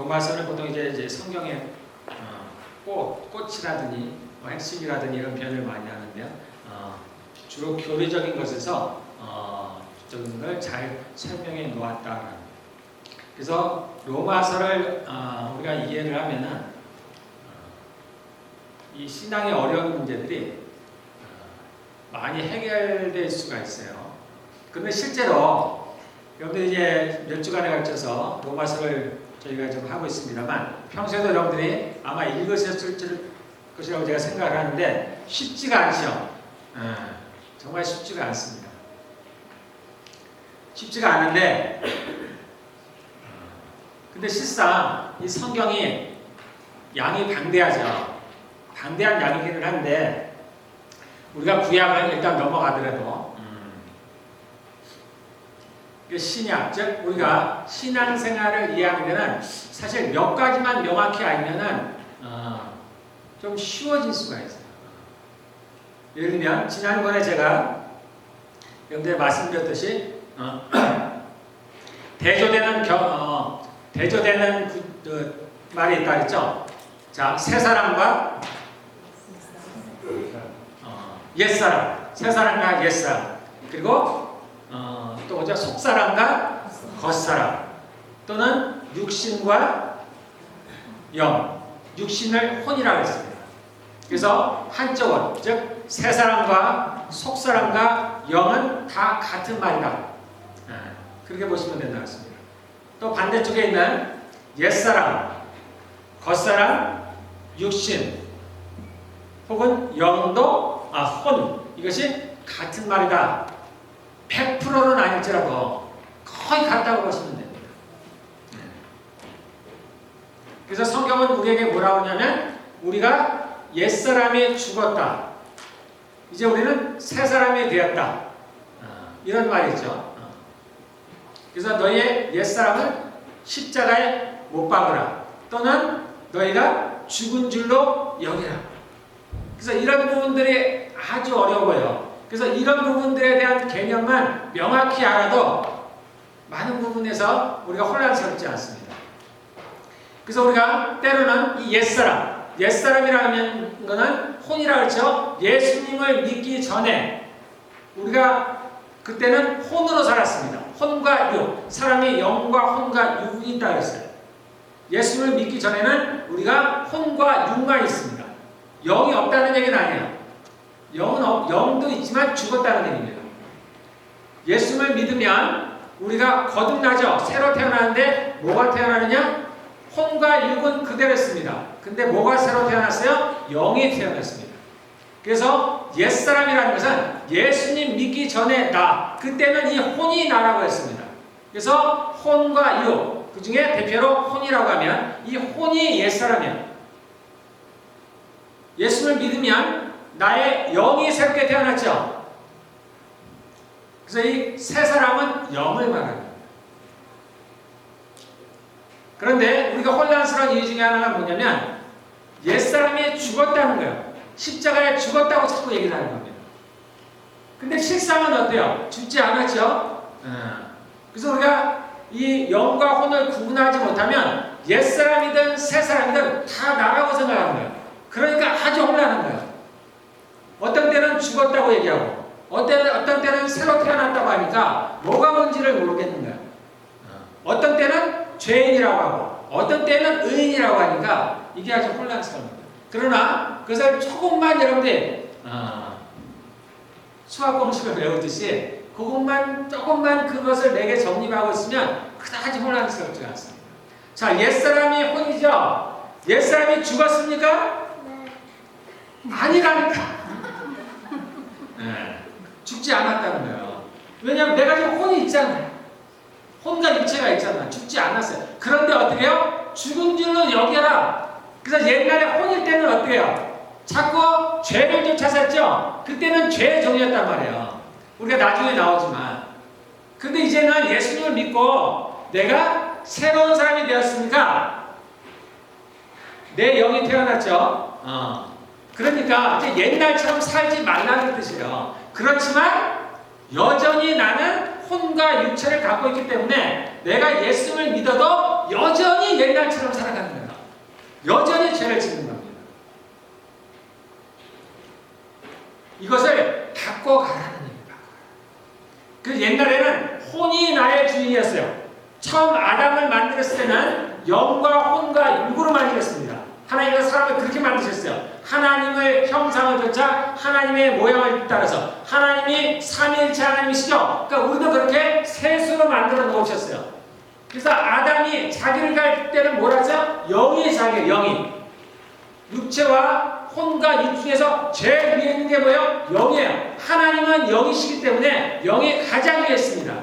로마서는 보통 이제 성경의 꽃이라든지 핵심이라든지 이런 표현을 많이 하는데요. 주로 교리적인 것에서 적인 걸 잘 설명해 놓았다. 그래서 로마서를 우리가 이해를 하면은 이 신앙의 어려운 문제들이 많이 해결될 수가 있어요. 그런데 실제로 여러분들 이제 몇 주간에 걸쳐서 로마서를 저희가 좀 하고 있습니다만 평소에도 여러분들이 아마 읽으셨을 것이라고 제가 생각을 하는데 쉽지가 않죠. 정말 쉽지가 않습니다. 쉽지가 않은데 근데 실상 이 성경이 양이 방대하죠. 방대한 양이기는 한데 우리가 구약은 일단 넘어가더라도 신약, 즉 우리가 신앙생활을 이해하는 데는 사실 몇 가지만 명확히 알면은 좀 쉬워질 수가 있어요. 예를 들면 지난번에 제가 여러분들 말씀드렸듯이 대조되는 말이 있다 그랬죠. 자, 새 사람과 옛사람, 새 사람과 옛사람, 그리고 또 뭐죠? 속사람과 겉사람, 또는 육신과 영, 육신을 혼이라고 했습니다. 그래서 한쪽은 즉 새 사람과 속사람과 영은 다 같은 말이다. 그렇게 보시면 된다고 했습니다. 또 반대쪽에 있는 옛사람, 겉사람, 육신 혹은 영도 혼, 이것이 같은 말이다. 100%는 아닐지라도 거의 같다고 보시면 됩니다. 그래서 성경은 우리에게 뭐라고 하냐면 우리가 옛사람이 죽었다. 이제 우리는 새 사람이 되었다. 이런 말이죠. 그래서 너희의 옛사람을 십자가에 못 박으라. 또는 너희가 죽은 줄로 여기라. 그래서 이런 부분들이 아주 어려워요. 그래서 이런 부분들에 대한 개념만 명확히 알아도 많은 부분에서 우리가 혼란스럽지 않습니다. 그래서 우리가 때로는 이 옛사람이라는 것은 혼이라고 했죠. 예수님을 믿기 전에 우리가 그때는 혼으로 살았습니다. 혼과 육, 사람이 영과 혼과 육이 있다고 했어요. 예수님을 믿기 전에는 우리가 혼과 육만 있습니다. 영이 없다는 얘기는 아니에요. 영도 있지만 죽었다는 얘기입니다. 예수님을 믿으면 우리가 거듭나죠. 새로 태어나는데 뭐가 태어나느냐? 혼과 육은 그대로였습니다. 근데 뭐가 새로 태어났어요? 영이 태어났습니다. 그래서 옛사람이라는 것은 예수님 믿기 전에 나, 그때는 이 혼이 나라고 했습니다. 그래서 혼과 육, 그 중에 대표로 혼이라고 하면 이 혼이 옛사람이에요. 예수님을 믿으면 나의 영이 새롭게 태어났죠. 그래서 이 새 사람은 영을 말합니다. 그런데 우리가 혼란스러운 이유 중에 하나가 뭐냐면 옛사람이 죽었다는 거예요. 십자가에 죽었다고 자꾸 얘기를 하는 겁니다. 근데 실상은 어때요? 죽지 않았죠? 그래서 우리가 이 영과 혼을 구분하지 못하면 옛사람이든 새사람이든 다 나라고 생각하는 거예요. 그러니까 아주 혼란한 거예요. 어떤 때는 죽었다고 얘기하고 어떤 때는 새로 태어났다고 하니까 뭐가 뭔지를 모르겠는 거예요. 어떤 때는 죄인이라고 하고 어떤 때는 의인이라고 하니까 이게 아주 혼란스럽습니다. 그러나 그것을 조금만 여러분들 수학 공식을 배우듯이 조금만 그것을 내게 정립하고 있으면 그다지 혼란스럽지 않습니다. 자, 옛사람이 혼이죠. 옛사람이 죽었습니까? 네. 아니라니까. 네. 죽지 않았다는 거예요. 왜냐하면 내가 지금 혼이 있잖아요. 혼과 육체가 있잖아. 죽지 않았어요. 그런데 어떻게 해요? 죽은 줄로 여겨라. 그래서 옛날에 혼일 때는 어떻게 해요? 자꾸 죄를 쫓아섰죠? 그때는 죄의 종이었단 말이에요. 우리가 나중에 나오지만. 근데 이제는 예수님을 믿고 내가 새로운 사람이 되었으니까 내 영이 태어났죠? 그러니까 이제 옛날처럼 살지 말라는 뜻이에요. 그렇지만 여전히 나는 혼과 육체를 갖고 있기 때문에 내가 예수를 믿어도 여전히 옛날처럼 살아가는 거예요. 여전히 죄를 짓는 겁니다. 이것을 바꿔가라는 얘기입니다. 그 옛날에는 혼이 나의 주인이었어요. 처음 아담을 만들었을 때는 영과 혼과 육으로 만들었습니다. 하나님께서 사람을 그렇게 만드셨어요. 하나님을 형상을 좇아 하나님의 모양을 따라서 하나님이 삼위일체 하나님이시죠. 그러니까 우리도 그렇게 셋으로 만들어 놓으셨어요. 그래서 아담이 자기를 갈 때는 뭐라 하죠? 영이 자기, 영이. 육체와 혼과 육 중에서 제일 위에 있는 게 뭐예요? 영이에요. 하나님은 영이시기 때문에 영이 가장 위에 있습니다.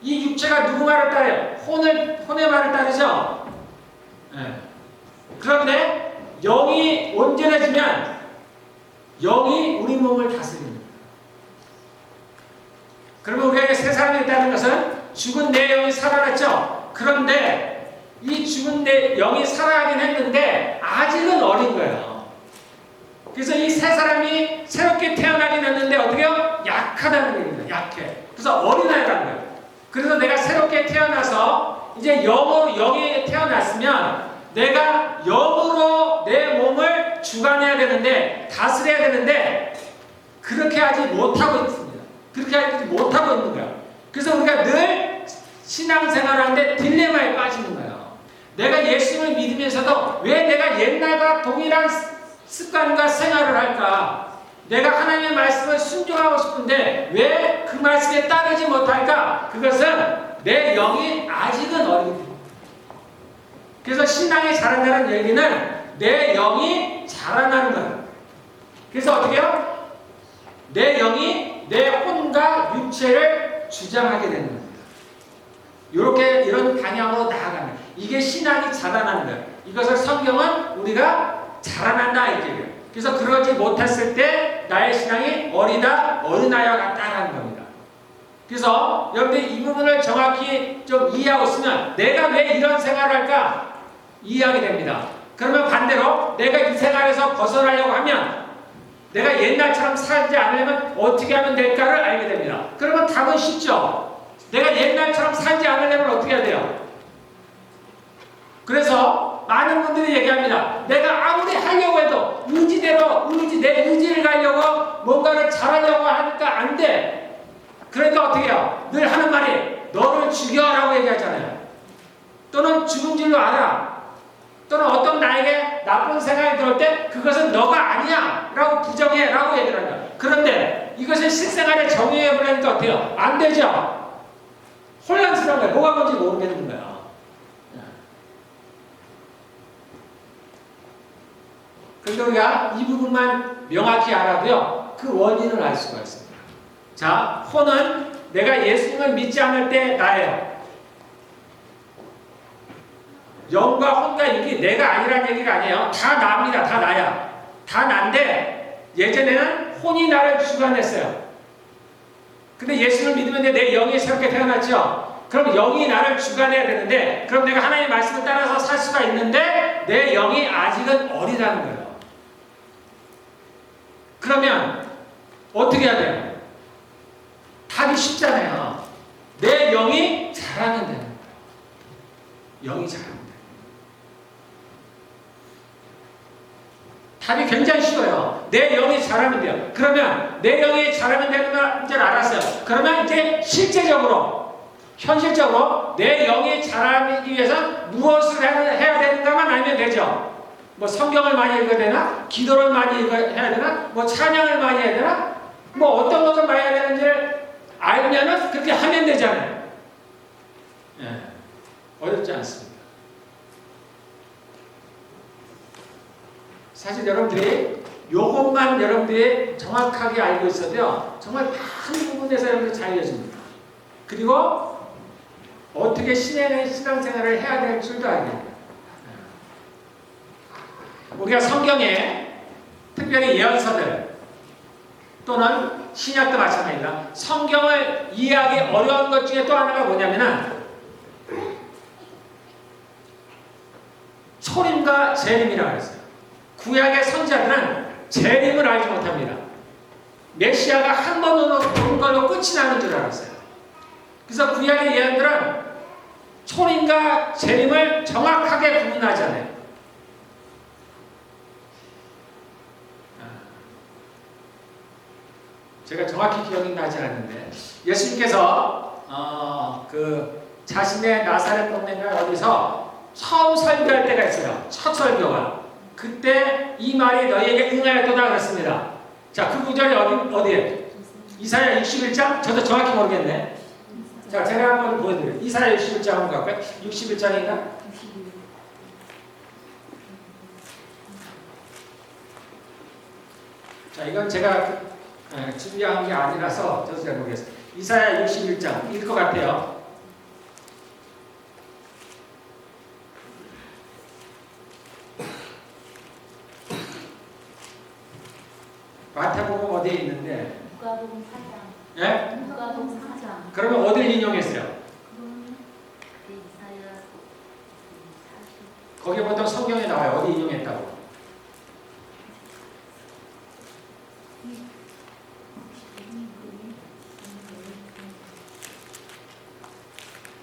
이 육체가 누구 말을 따라요? 혼의 말을 따르죠? 네. 그런데 영이 온전해지면 영이 우리 몸을 다스립니다. 그러면 우리에게 새 사람이 있다는 것은 죽은 내 영이 살아났죠? 그런데 이 죽은 내 영이 살아가긴 했는데 아직은 어린 거예요. 그래서 이 새 사람이 새롭게 태어나긴 했는데 어떻게요? 약하다는 얘기입니다. 약해. 그래서 어린아이라는 거예요. 그래서 내가 새롭게 태어나서 이제 영이 태어났으면 내가 영으로 내 몸을 주관해야 되는데 다스려야 되는데 그렇게 하지 못하고 있습니다. 그렇게 하지 못하고 있는 거예요. 그래서 우리가 늘 신앙생활하는데 딜레마에 빠지는 거예요. 내가 예수를 믿으면서도 왜 내가 옛날과 동일한 습관과 생활을 할까? 내가 하나님의 말씀을 순종하고 싶은데 왜 그 말씀에 따르지 못할까? 그것은 내 영이 아직은 어리기 때문에. 그래서 신앙이 자란다는 얘기는 내 영이 자라나는 거예요. 그래서 어떻게 해요? 내 영이 내 혼과 육체를 주장하게 되는 겁니다. 이런 방향으로 나아가는 거예요. 이게 신앙이 자라나는 거예요. 이것을 성경은 우리가 자라난다 이렇게 얘기해요. 그래서 그러지 못했을 때 나의 신앙이 어린아이와 같다라는 겁니다. 그래서 여러분들이 이 부분을 정확히 좀 이해하고 있으면 내가 왜 이런 생활을 할까 이해하게 됩니다. 그러면 반대로 내가 이 생활에서 벗어나려고 하면 내가 옛날처럼 살지 않으려면 어떻게 하면 될까를 알게 됩니다. 그러면 답은 쉽죠. 내가 옛날처럼 살지 않으려면 어떻게 해야 돼요? 그래서 많은 분들이 얘기합니다. 내가 아무리 하려고 해도 의지대로 내 의지를 가려고 뭔가를 잘하려고 하니까 안 돼. 그러니까 어떻게 해요? 늘 하는 말이 너를 죽여라고 얘기하잖아요. 또는 죽은 줄로 알아. 또는 어떤 나에게 나쁜 생각이 들어올 때 그것은 너가 아니야 라고 부정해 라고 얘기를 한다. 그런데 이것을 실생활에 적용해 보려니까 어때요? 안 되죠? 혼란스러운 거예요. 뭐가 뭔지 모르겠는 거예요. 그러니까 우리가 이 부분만 명확히 알아도요, 그 원인을 알 수가 있습니다. 자, 혼은 내가 예수님을 믿지 않을 때 나예요. 영과 혼과 육이 내가 아니라는 얘기가 아니에요. 다 나입니다. 다 나야. 다 난데 예전에는 혼이 나를 주관했어요. 근데 예수를 믿으면 내 영이 새롭게 태어났죠. 그럼 영이 나를 주관해야 되는데 그럼 내가 하나님의 말씀을 따라서 살 수가 있는데 내 영이 아직은 어리다는 거예요. 그러면 어떻게 해야 돼요? 답이 쉽잖아요. 내 영이 자라면 되는 거예요. 영이 자라면 돼요. 답이 굉장히 쉬워요. 내 영이 자라면 돼요. 그러면 내 영이 자라면 되는 줄 알았어요. 그러면 이제 실제적으로, 현실적으로 내 영이 자라기 위해서 무엇을 해야 되는가만 알면 되죠. 뭐 성경을 많이 읽어야 되나? 기도를 많이 해야 되나? 뭐 찬양을 많이 해야 되나? 뭐 어떤 것을 많이 해야 되는지를 알면은 그렇게 하면 되잖아요. 예, 어렵지 않습니다. 사실 여러분들이 요것만 여러분들이 정확하게 알고 있어도요, 정말 많은 부분에서 여러분들 잘 이어집니다. 그리고 어떻게 신앙생활을 해야 될 줄도 알게 됩니다. 우리가 성경에 특별히 예언서들 또는 신약도 마찬가지입니다. 성경을 이해하기 어려운 것 중에 또 하나가 뭐냐면은 초림과 재림이라고 했어요. 구약의 선지자들은 재림을 알지 못합니다. 메시아가 한 번 오는 걸로 끝이 나는 줄 알았어요. 그래서 구약의 예언들은 초림과 재림을 정확하게 구분하잖아요. 제가 정확히 기억이 나지 않는데 예수님께서 그 자신의 나사렛 동네인가 어디서 처음 설교할 때가 있어요. 첫 설교가. 그때 이 말이 너희에게 응하였도다 그랬습니다. 자, 그 구절이 어디에? 이사야 61장? 저도 정확히 모르겠네. 자, 제가 한번 보여드려요. 이사야 61장 한번 갈까요? 61장인가? 자, 이건 제가 준비한 게 아니라서 저도 잘 모르겠어요. 이사야 61장 일 것 같아요. 마태복음 어디에 있는데? 누가복음 4장. 예? 누가복음 4장. 그러면 어디를 인용했어요? 이사야 40. 거기 보통 성경에 나와요. 어디 인용했다고?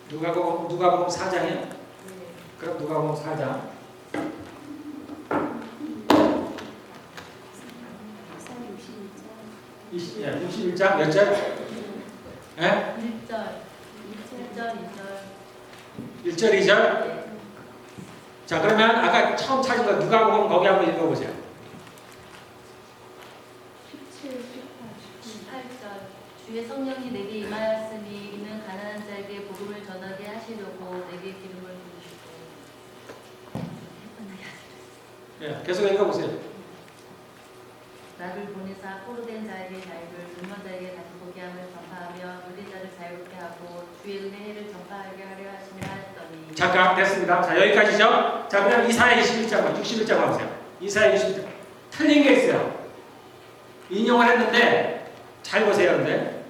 누가복음 4장이요? 그럼 누가복음 4장. 61장 몇 절? 예? 1절, 2절? 자, 그러면 아까 처음 찾은 거 누가복음 거기 한번 읽어보세요. 18절. 주의 성령이 내게 임하였으니 이는 가난한 자에게 복음을 전하게 하시려고 내게 기름을 부으시고. 예, 계속 읽어보세요. 나를 보내사 포로된 자에게 자유를, 눈먼 자에게 다시 보게 함을 전파하며 물린 자를 자유롭게 하고 주의 은혜를 전파하게 하려 하시니라 했더니. 잠깐 됐습니다. 자, 여기까지죠. 자, 그다음 이사야 21장, 61장 가보세요. 이사야 21장. 틀린 게 있어요. 인용을 했는데 잘 보세요. 근데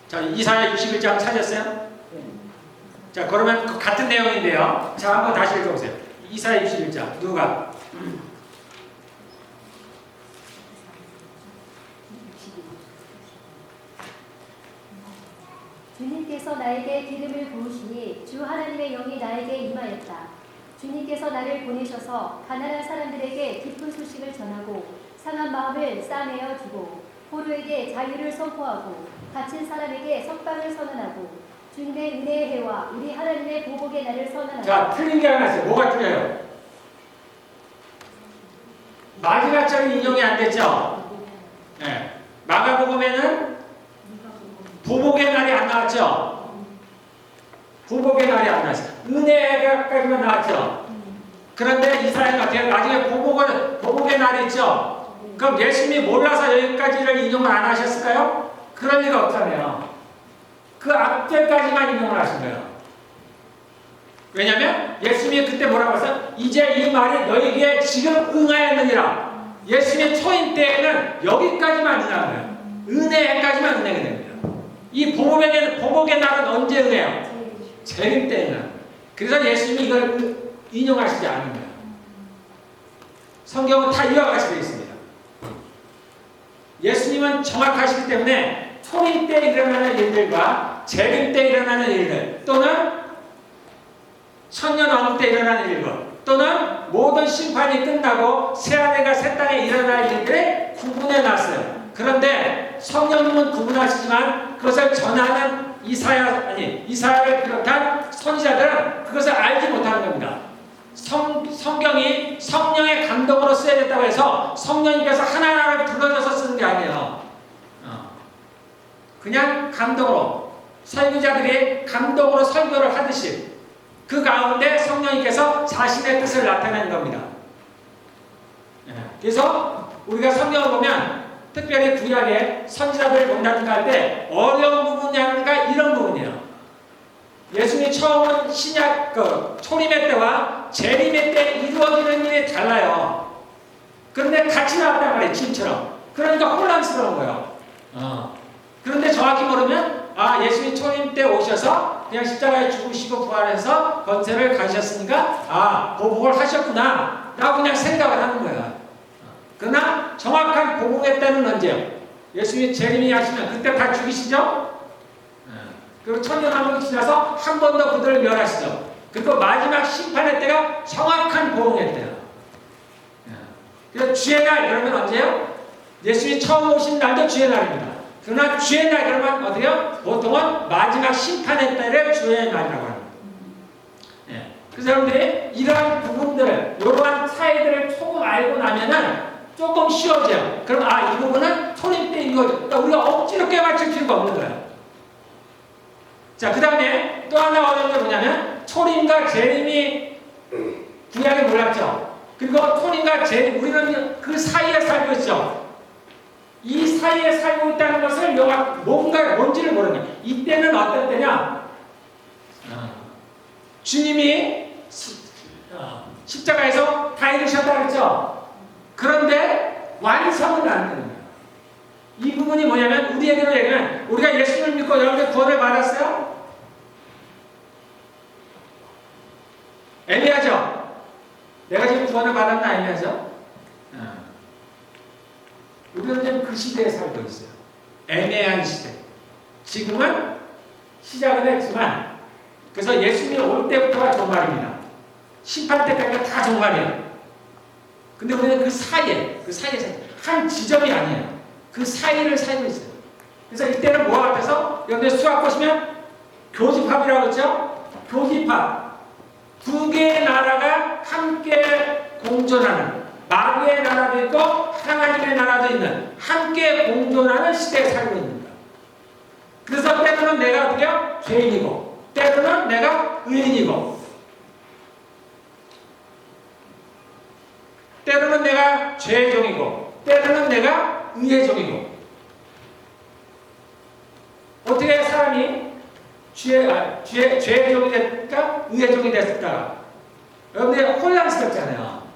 자, 이사야 61장 찾았어요? 자, 그러면 그 같은 내용인데요. 자, 한번 다시 읽어보세요. 이사야 61장 누가? 주님께서 나에게 기름을 부으시니 주 하나님의 영이 나에게 임하였다. 주님께서 나를 보내셔서 가난한 사람들에게 기쁜 소식을 전하고 상한 마음을 싸매어 주고 포로에게 자유를 선포하고 갇힌 사람에게 석방을 선언하고 주님의 은혜의 해와 우리 하나님의 보복의 날을 선언하고. 자, 틀린 게 하나 있어요. 뭐가 틀려요? 마지막 절이 인용이 안 됐죠? 네. 마가복음에는 보복의 날이 안 나왔죠? 보복의 날이 안 나왔어요. 은혜가까지만 나왔죠? 그런데 이사야는 어떻게 나중에 보복의 날이 있죠? 그럼 예수님이 몰라서 여기까지를 인용을 안 하셨을까요? 그럴 리가 없잖아요. 그 앞절까지만 인용을 하신 거예요. 왜냐하면 예수님이 그때 뭐라고 했어요? 이제 이 말이 너희에게 지금 응하였느니라. 예수님의 초임 때에는 여기까지만 응한 거예요. 은혜까지만 은혜가 됩니다. 이 보복의 날은 언제 응해요? 재림 때에는. 그래서 예수님이 이걸 인용하시지 않은 거예요. 성경은 다 이와 같이 되어 있습니다. 예수님은 정확하시기 때문에 초림 때 일어나는 일들과 재림 때 일어나는 일들 또는 천년왕국 때 일어나는 일들 또는 모든 심판이 끝나고 새하늘과 새 땅에 일어날 일들을 구분해 놨어요. 그런데 성령님은 구분하시지만 그것을 전하는 이사야를 비롯한 선지자들은 그것을 알지 못하는 겁니다. 성경이 성령의 감동으로 쓰여졌다고 해서 성령님께서 하나하나를 불러줘서 쓰는 게 아니에요. 그냥 감동으로 설교자들이 감동으로 설교를 하듯이 그 가운데 성령님께서 자신의 뜻을 나타내는 겁니다. 그래서 우리가 성경을 보면 특별히 구약에 선지자들을 본다든가 할 때 어려운 부분이란가 이런 부분이에요. 예수님이 처음은 신약 초림의 때와 재림의 때 이루어지는 일이 달라요. 그런데 같이 나왔단 말이에요. 지금처럼. 그러니까 혼란스러운 거예요. 그런데 정확히 모르면 예수님이 초림 때 오셔서 그냥 십자가에 죽으시고 부활해서 권세를 가지셨으니까 보복을 하셨구나 라고 그냥 생각을 하는 거예요. 그러나 정확한 보복의 때는 언제요? 예수님이 재림이 하시면 그때 다 죽이시죠? 그리고 천년왕국이 지나서 한 번 더 그들을 멸하시죠. 그리고 마지막 심판의 때가 정확한 보응의 때야. 그래서 주의 날 그러면 언제요? 예수님이 처음 오신 날도 주의 날입니다. 그러나 주의 날 그러면 어디요? 보통은 마지막 심판의 때를 주의 날이라고 합니다. 그래서 여러분들이 이러한 부분들을, 이러한 차이들을 조금 알고 나면은 조금 쉬워져요. 그럼 이 부분은 초림 때 이거죠. 그러니까 우리가 억지로 깨맞출 필요가 없는 거예요. 자, 그 다음에 또 하나 어려운 게 뭐냐면 초림과 재림이 구약에 몰랐죠. 그리고 초림과 재림, 우리는 그 사이에 살고 있죠. 이 사이에 살고 있다는 것을 뭔지를 모르는 거예요. 이때는 어떤 때냐? 주님이 십자가에서 다 이루셨다고 했죠. 그런데 완성은 안 되는 거예요. 이 부분이 뭐냐면 우리에게로 얘기하면 우리가 예수를 믿고 여러분들 구원을 받았어요? 애매하죠? 내가 지금 구원을 받았나 애매하죠? 우리는 지금 그 시대에 살고 있어요. 애매한 시대. 지금은 시작은 했지만 그래서 예수님이 올 때부터가 종말입니다. 심판 때까지가 다 종말이에요. 근데 우리는 그 사이에서 한 지점이 아니에요. 그 사이를 살고 있어요. 그래서 이때는 뭐와 같아서 여러분들 수학 보시면 교집합이라고 했죠? 교집합. 두 개의 나라가 함께 공존하는, 마귀의 나라도 있고 하나님의 나라도 있는 함께 공존하는 시대에 살고 있는 거예요. 그래서 때로는 내가 어떻게요? 죄인이고 때로는 내가 의인이고 때로는 내가 죄의 종이고 때로는 내가 의의 종이고. 어떻게 사람이 죄의 종이 됐을까? 의의 종이 됐을까? 여러분들 혼란스럽잖아요.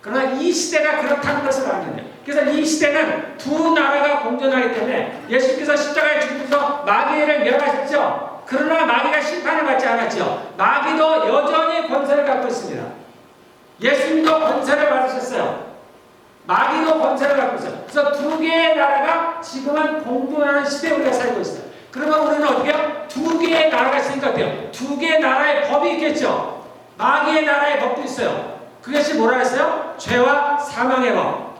그러나 이 시대가 그렇다는 것을 알면 돼요. 그래서 이 시대는 두 나라가 공존하기 때문에 예수께서 십자가에 죽으셔서 마귀를 멸하셨죠. 그러나 마귀가 심판을 받지 않았죠. 마귀도 여전히 권세를 갖고 있습니다. 예수님도 권세를 받으셨어요. 마귀도 권세를 갖고 있어요. 그래서 두 개의 나라가 지금은 공존하는 시대에 우리가 살고 있어요. 그러면 우리는 어떻게 해요? 두 개의 나라가 있으니까 어때요? 두 개의 나라의 법이 있겠죠. 마귀의 나라의 법도 있어요. 그것이 뭐라 했어요? 죄와 사망의 법.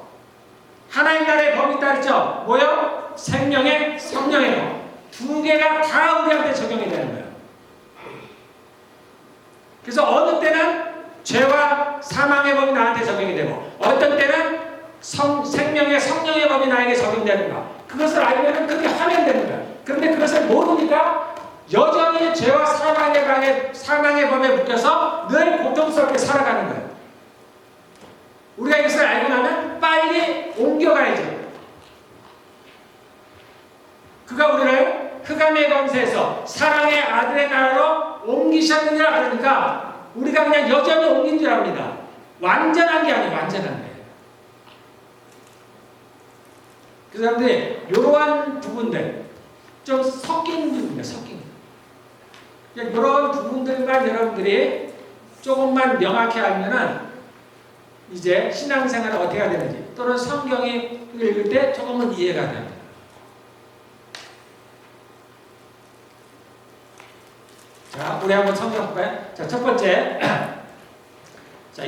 하나님 나라의 법이 있다 그랬죠? 뭐요? 생명의 성령의 법. 두 개가 다 우리한테 적용이 되는 거예요. 그래서 어느 때는 죄와 사망의 법이 나한테 적용이 되고 어떤 때는 생명의 성령의 법이 나에게 적용되는가. 그것을 알면 그렇게 하면 되는 거예요. 그런데 그것을 모르니까 여전히 죄와 사망의 법에 묶여서 늘 고통스럽게 살아가는 거예요. 우리가 이것을 알고 나면 빨리 옮겨가야죠. 그가 우리를 흑암의 권세에서 사랑의 아들의 나라로 옮기셨느냐 그러니까 우리가 그냥 여전히 옮긴 줄 압니다. 완전한 게 아니에요. 완전한 거예요. 그래서 여러분들 이러한 부분들 좀 섞인 부분이에요. 섞인 이런 부분들만 여러분들이 조금만 명확히 알면은 이제 신앙생활을 어떻게 해야 되는지 또는 성경이 읽을 때 조금은 이해가 됩니다. 자, 우리 한번 성경 볼까요? 자, 첫 번째. 자,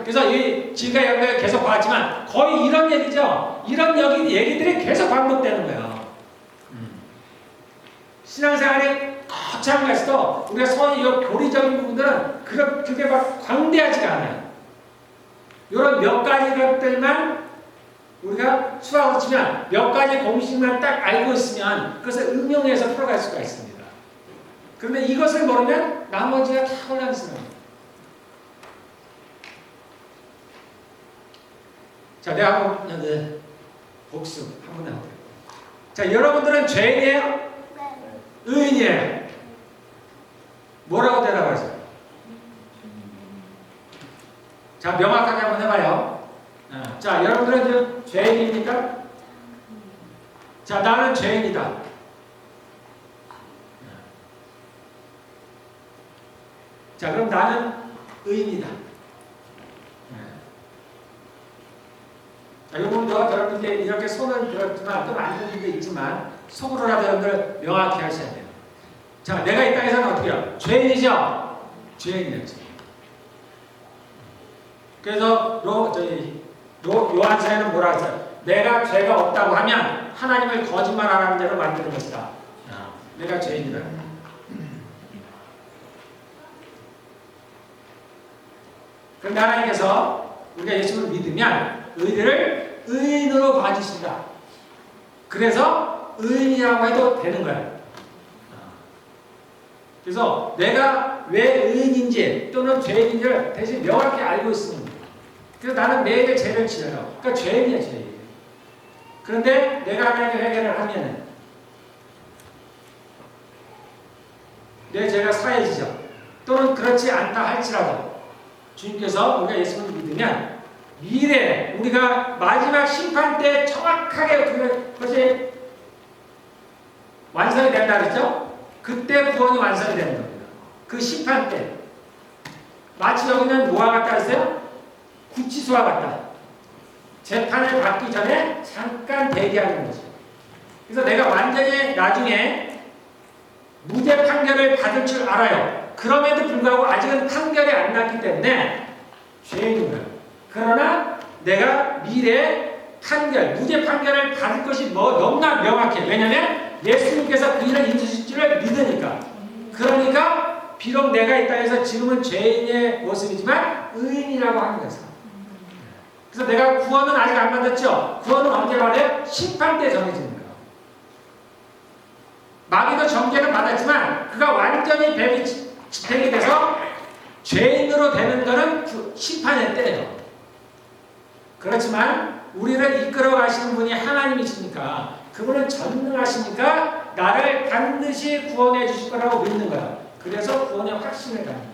그래서 지금까지 여러분들 계속 봤지만 거의 이런 얘기죠. 이런 얘기들이 계속 반복되는 거예요. 신앙생활이 거창한 것도 우리가 소위 이 교리적인 부분들은 그렇게 막 광대하지가 않아요. 이런 몇 가지 것들만 우리가 수학으로 치면 몇 가지 공식만 딱 알고 있으면 그것을 응용해서 풀어갈 수가 있습니다. 그런데 이것을 모르면 나머지가 다 혼란스러워요. 자, 내가 한번 복습 한번 해볼게요. 자, 여러분들은 죄인이에요? 네. 의인이에요? 뭐라고 대답하세요? 자, 명확하게 한번 해봐요. 자, 여러분들은 지금 죄인입니까? 자, 나는 죄인이다. 자, 그럼 나는 의인이다. 자, 여러분도 여러분께 이렇게 손을 들었지만 또 안 들은 게 있지만 속으로라도 여러분들 명확히 하셔야 돼요. 자, 내가 이 땅에서는 어떻게 해요? 죄인이죠? 죄인이었죠. 그래서 요한서에는 뭐라 했어요? 내가 죄가 없다고 하면 하나님을 거짓말하는 대로 만드는 것이다. 내가 죄인이다. 그런데 하나님께서 우리가 예수를 믿으면 의를 의인으로 봐주신다. 그래서 의인이라고 해도 되는 거야. 그래서 내가 왜 의인인지 또는 죄인인지를 대신 명확히 알고 있습니다. 그래서 나는 매일 죄를 지어요. 그러니까 죄인이야, 죄인. 그런데 내가 하나님께 회개를 하면은 내 죄가 사해지죠. 또는 그렇지 않다 할지라도 주님께서 우리가 예수를 믿으면 미래에 우리가 마지막 심판 때 정확하게 그것이 완성이 된다 그랬죠? 그때 구원이 완성이 되는 겁니다. 그 심판 때 마치 여기는 뭐와 같다 했어요? 구치소와 같다. 재판을 받기 전에 잠깐 대기하는 거죠. 그래서 내가 완전히 나중에 무죄 판결을 받을 줄 알아요. 그럼에도 불구하고 아직은 판결이 안 났기 때문에 죄인인 거예요. 그러나 내가 미래에 무죄 판결을 받을 것이 너무나 명확해. 왜냐하면 예수님께서 그 일을 이루실 줄을 믿으니까. 그러니까 비록 내가 이 땅에서 지금은 죄인의 모습이지만 의인이라고 하는 거죠. 그래서 내가 구원은 아직 안 받았죠. 구원은 언제 받아요? 심판 때 정해지는 거예요. 마귀도 정죄는 받았지만 그가 완전히 집행이 돼서 죄인으로 되는 것은 심판의 때예요. 그렇지만 우리를 이끌어 가시는 분이 하나님이시니까 그분은 전능하시니까 나를 반드시 구원해 주실 거라고 믿는 거야. 그래서 구원의 확신을 갖는 거야.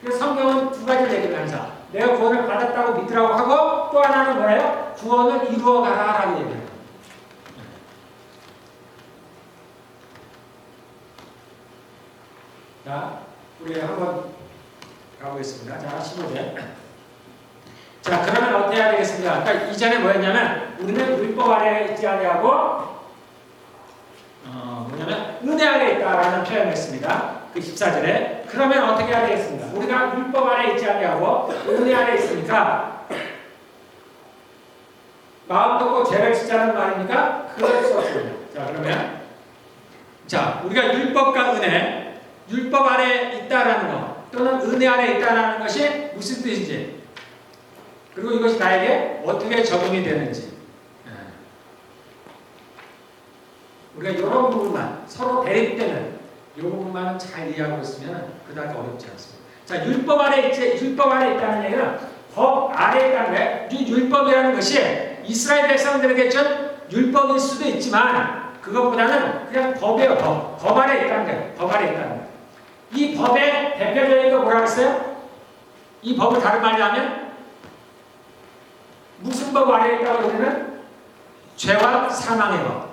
그래서 성경은 두 가지를 얘기를 합니다. 내가 구원을 받았다고 믿으라고 하고 또 하나는 뭐예요? 구원을 이루어가라 라고 얘기해요. 자, 우리 한번 가보겠습니다. 자, 15절. 자, 그러면 어떻게 해야 되겠습니까? 그러니까 이전에 뭐였냐면 우리는 율법 아래에 있지 아니하고 뭐냐면 은혜 아래에 있다라는 표현을 했습니다. 그 14절에. 그러면 어떻게 해야 되겠습니까? 우리가 율법 아래에 있지 아니하고 은혜 아래에 있으니까 마음 놓고 죄를 짓자는 말입니까? 그럴 수 없습니다. 자, 그러면 우리가 율법과 은혜, 율법 아래에 있다라는 것 또는 은혜 아래에 있다라는 것이 무슨 뜻인지, 그리고 이것이 나에게 어떻게 적용이 되는지, 우리가 이런 부분만 서로 대립되는 이 부분만 잘 이해하고 있으면 그다지 어렵지 않습니다. 자, 율법 아래 있다는 얘기는 법 아래에 있다는 거예요. 이 율법이라는 것이 이스라엘 백성들에게 준 율법일 수도 있지만 그것보다는 그냥 법이에요. 법 아래에 있다는 거예요. 법 아래에 있다는 거예요. 이 법의 대표적인 거 뭐라고 했어요? 이 법을 다른 말로 하면 무슨 법 아래에 있다고 우리는? 죄와 사망의 법.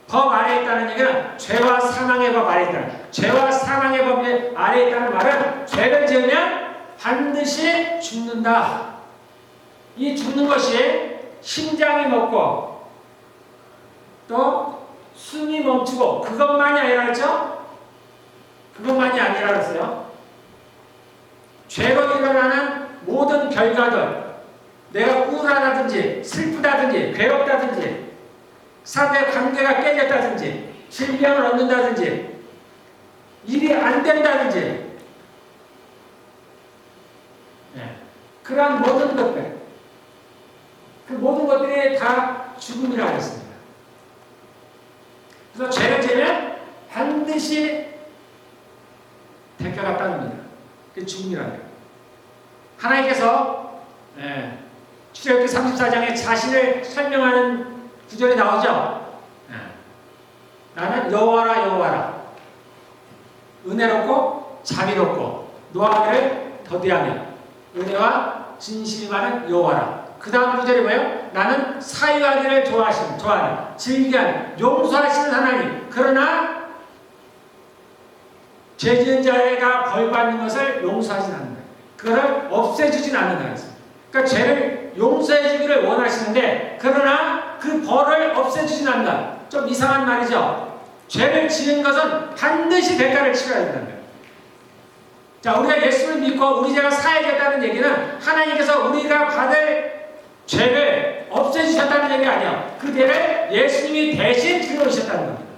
법 아래에 있다는 얘기는 죄와 사망의 법 아래에 있다는 거예요. 죄와 사망의 법 아래에 있다는 말은 죄를 지으면 반드시 죽는다. 이 죽는 것이 심장이 멎고 또 숨이 멈추고 그것만이 아니라 그랬죠? 그것만이 아니라 그랬어요. 죄로 일어나는 모든 결과들, 내가 우울하다든지 슬프다든지 괴롭다든지 사람들의 관계가 깨졌다든지 질병을 얻는다든지 일이 안 된다든지 그러한 모든 것들, 그 모든 것들이 다 죽음이라고 했습니다. 그래서 죄를 지으면 반드시 대가가 따릅니다. 그게 죽음이라는 거예요. 하나님께서 출애굽기 34장에 자신을 설명하는 구절이 나오죠. 나는 여호와라 여호와라, 은혜롭고 자비롭고 노하기를 더디하며 은혜와 진실이 많은 여호와라. 그 다음 구절이 뭐예요? 나는 사유하기를 좋아하는 즐기하는 용서하시는 하나님. 그러나 죄지은 자가 벌받는 것을 용서하지 않는다. 그걸 없애주진 않는다. 그러니까 죄를 용서해주기를 원하시는데 그러나 그 벌을 없애주진 않는다. 좀 이상한 말이죠. 죄를 지은 것은 반드시 대가를 치러야 된다는 거예요. 자, 우리가 예수를 믿고 우리 죄가 사해졌다는 얘기는 하나님께서 우리가 받을 죄를 없애주셨다는 얘기가 아니에요. 그 죄를 예수님이 대신 지어주셨다는 겁니다.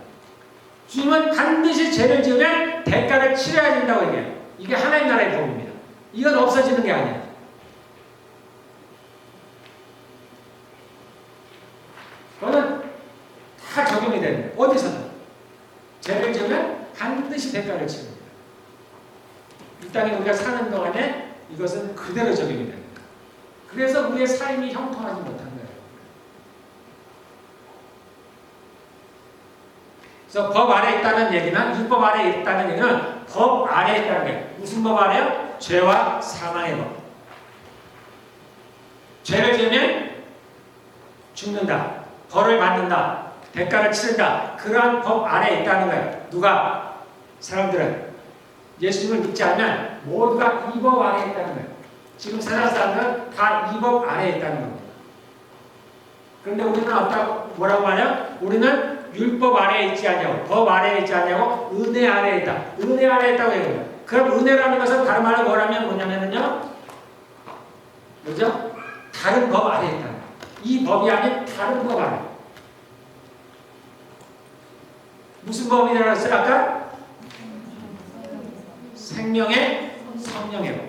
주님은 반드시 죄를 지으면 대가를 치러야 된다고 얘기해요. 이게 하나님 나라의 법입니다. 이건 없어지는 게 아니에요. 그거는 다 적용이 되는 거예요. 어디서든. 죄를 지으면 반드시 대가를 치릅니다. 이 땅에 우리가 사는 동안에 이것은 그대로 적용이 됩니다. 그래서 우리의 삶이 형통하지 못한 거예요. 그래서 법 아래에 있다는 얘기는, 율법 아래에 있다는 얘기는 법 아래에 있다는 거예요. 무슨 법 아래요? 죄와 사망의 법. 죄를 지으면 죽는다. 벌을 받는다. 대가를 치른다. 그러한 법 아래에 있다는 거예요. 누가? 사람들은 예수님을 믿지 않으면 모두가 이 법 아래에 있다는 거예요. 지금 세상 사람들은 다 이 법 아래에 있다는 겁니다. 그런데 우리는 어떻다고 뭐라고 하냐? 우리는 율법 아래에 있지 않냐고, 법 아래에 있지 않냐고, 은혜 아래에 있다. 은혜 아래에 있다고 얘기해요. 그럼 은혜라는 것은 다른 말로 뭐냐면요, 뭐죠? 다른 법 아래에 있다. 이 법이 아닌 다른 법 아래. 무슨 법이라고 했어요? 아까? 생명의 성령의 법.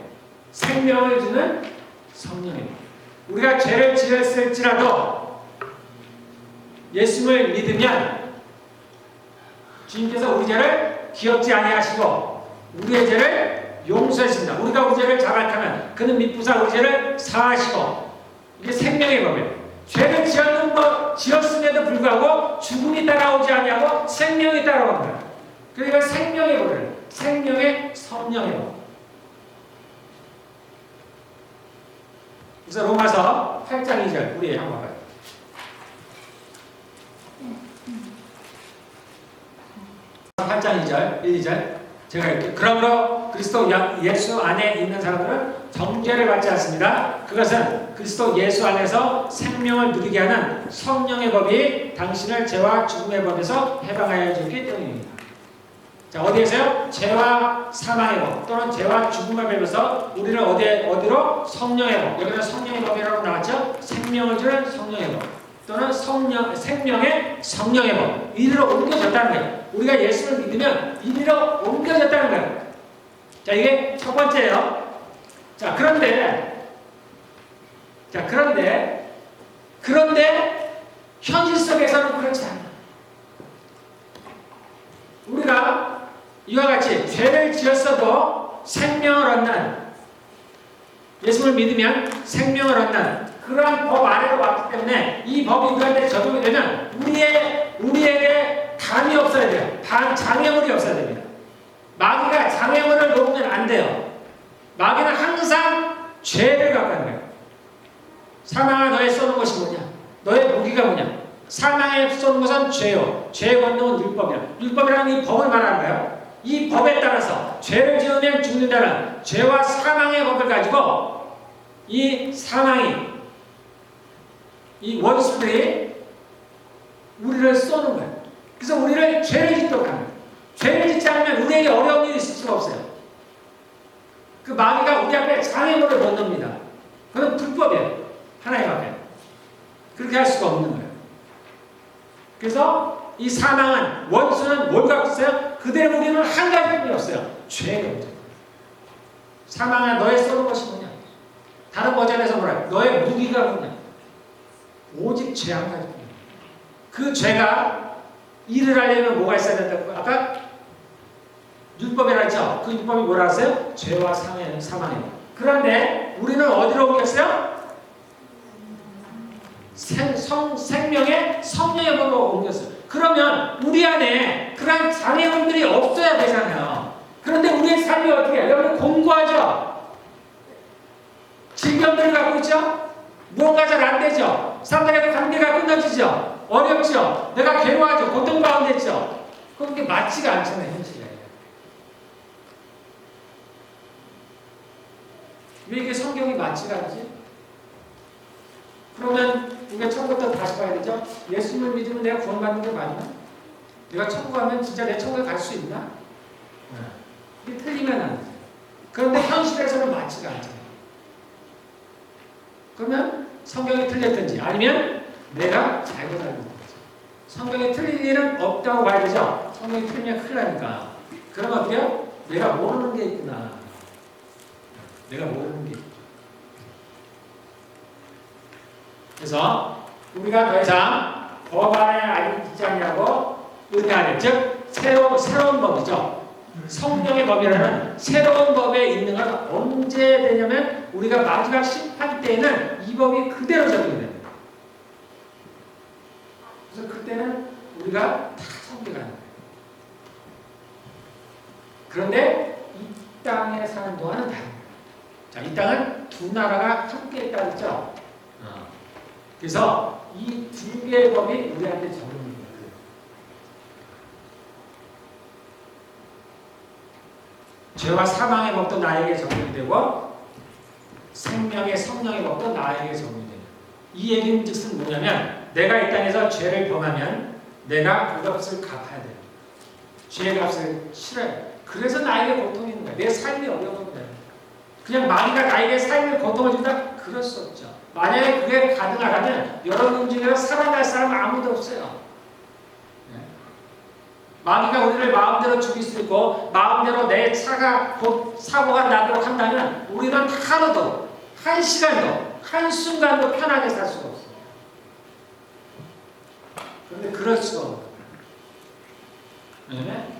생명을 주는 성령의 법. 우리가 죄를 지었을지라도 예수님을 믿으면 주님께서 우리 죄를 기억지 아니하시고 우리의 죄를 용서하십니다. 우리가 우리 죄를 자각하면 그는 미쁘사 우리 죄를 사하시고, 이게 생명의 법이에요. 죄를 지었음에도 불구하고 죽음이 따라오지 아니하고 생명이 따라옵니다. 그러니까 생명의 법이에요. 생명의 성령의 법. 그래서 로마서 8장 2절 우리 한번 봐요. 로마서 8장 2절, 1, 2절 제가 이렇게, 그러므로 그리스도 예수 안에 있는 사람들은 정죄를 받지 않습니다. 그것은 그리스도 예수 안에서 생명을 누리게 하는 성령의 법이 당신을 죄와 죽음의 법에서 해방하여 주기 때문입니다. 자, 어디에서요? 죄와 사망의 법 또는 죄와 죽음의 법에서 우리를 어디로? 성령의 법. 여기는 성령의 법이라고 나왔죠? 생명을 주는 성령의 법 또는 생명의 성령의 법. 이리로 옮겨졌다는 거예요. 우리가 예수를 믿으면 이리로 옮겨졌다는 거예요. 자, 이게 첫 번째예요. 자, 그런데 현실 속에서는 그렇지 않아요. 우리가 이와 같이 죄를 지었어도 생명을 얻는, 예수를 믿으면 생명을 얻는 그러한 법 아래로 왔기 때문에 이 법이 우리한테 적용이 되면 우리에게 감이 없어야 돼요. 장애물이 없어야 됩니다. 마귀가 장애물을 놓으면 안 돼요. 마귀는 항상 죄를 갖고 있는 거예요. 사망아 너의 쏘는 것이 뭐냐? 너의 무기가 뭐냐? 사망에 쏘는 것은 죄요. 죄의 권능은 율법이야. 율법이라는 이 법을 말하는 거예요. 이 법에 따라서 죄를 지으면 죽는다는 죄와 사망의 법을 가지고 이 사망이, 이 원수들이 우리를 쏘는 거예요. 그래서 우리를 죄를 짓도록 합니다. 죄를 짓지 않으면 우리에게 어려운 일이 있을 수가 없어요. 그 마귀가 우리 앞에 장애물을 못 넣습니다. 그건 불법이에요. 하나님 앞에. 그렇게 할 수가 없는 거예요. 그래서 이 사망은, 원수는 뭘 갖고 있어요? 그대로 우리는 한 가지뿐이 없어요. 죄가 없어요. 사망아 너의 쏘는 것이 뭐냐? 다른 버전에서 뭐라? 너의 무기가 뭐냐? 오직 죄 한 가지뿐이에요. 그 죄가 일을 하려면 뭐가 있어야 된다고? 아까 율법이라 했죠? 그 율법이 뭐라 했어요? 죄와 사망이에요. 그런데 우리는 어디로 옮겼어요? 생명의 성령의 법으로 옮겼어요. 그러면 우리 안에 그런 장애물들이 없어야 되잖아요. 그런데 우리의 삶이 어떻게 해요? 여러분 공고하죠? 질병들을 갖고 있죠? 무언가 잘 안 되죠? 사람들과 관계가 끊어지죠? 어렵죠? 내가 괴로워하죠? 고통 가운데 있죠? 그게 맞지가 않잖아요, 현실에. 왜 이게 성경이 맞지가 않지? 그러면 우리가 처음부터 다시 봐야 되죠? 예수님을 믿으면 내가 구원받는 게 맞나? 내가 천국 가면 진짜 내 천국에 갈 수 있나? 이게 틀리면 안 돼. 그런데 현실에서는 맞지가 않잖아요. 그러면 성경이 틀렸든지 아니면 내가 잘못 알고 있는 거죠. 성경이 틀릴 일은 없다고 봐야 되죠. 성경이 틀리면 큰일 나니까. 그러면 어때요? 내가 모르는 게 있구나. 내가 모르는 게 있구나. 그래서 우리가 더 이상 법 안에 아직 있지 않냐고 은혜 안에, 즉 새로운 법이죠. 성령의 법이라는 새로운 법에 있는 건 언제 되냐면 우리가 마지막 심판 때에는 이 법이 그대로 적용이 됩니다. 그래서 그때는 우리가 다 천국에 가는 거예요. 그런데 이 땅에 사는 동안은 다른 거예요. 자, 이 땅은 두 나라가 함께 있다고 했죠. 그래서 이 두 개의 법이 우리한테 적용이 돼요. 죄와 사망의 법도 나에게 적용이 되고 생명의 성령의 법도 나에게 적용이 돼요. 이 얘기는 즉슨 뭐냐면 내가 이 땅에서 죄를 범하면 내가 그 값을 갚아야 돼요. 죄의 값을 치러요. 그래서 나에게 고통이 있는 거예요. 내 삶이 어려운 거예요. 그냥 마귀가 나에게 삶의 고통을 준다? 그럴 수 없죠. 만약에 그게 가능하다면 여러분 중에서 살아날 사람 아무도 없어요. 마귀가 우리를 마음대로 죽일 수 있고 마음대로 내 차가 곧 사고가 나도록 한다면 우리는 하루도 한 시간도 한순간도 편하게 살 수가 없어요. 그런데 그럴 수가 없어요. 왜냐면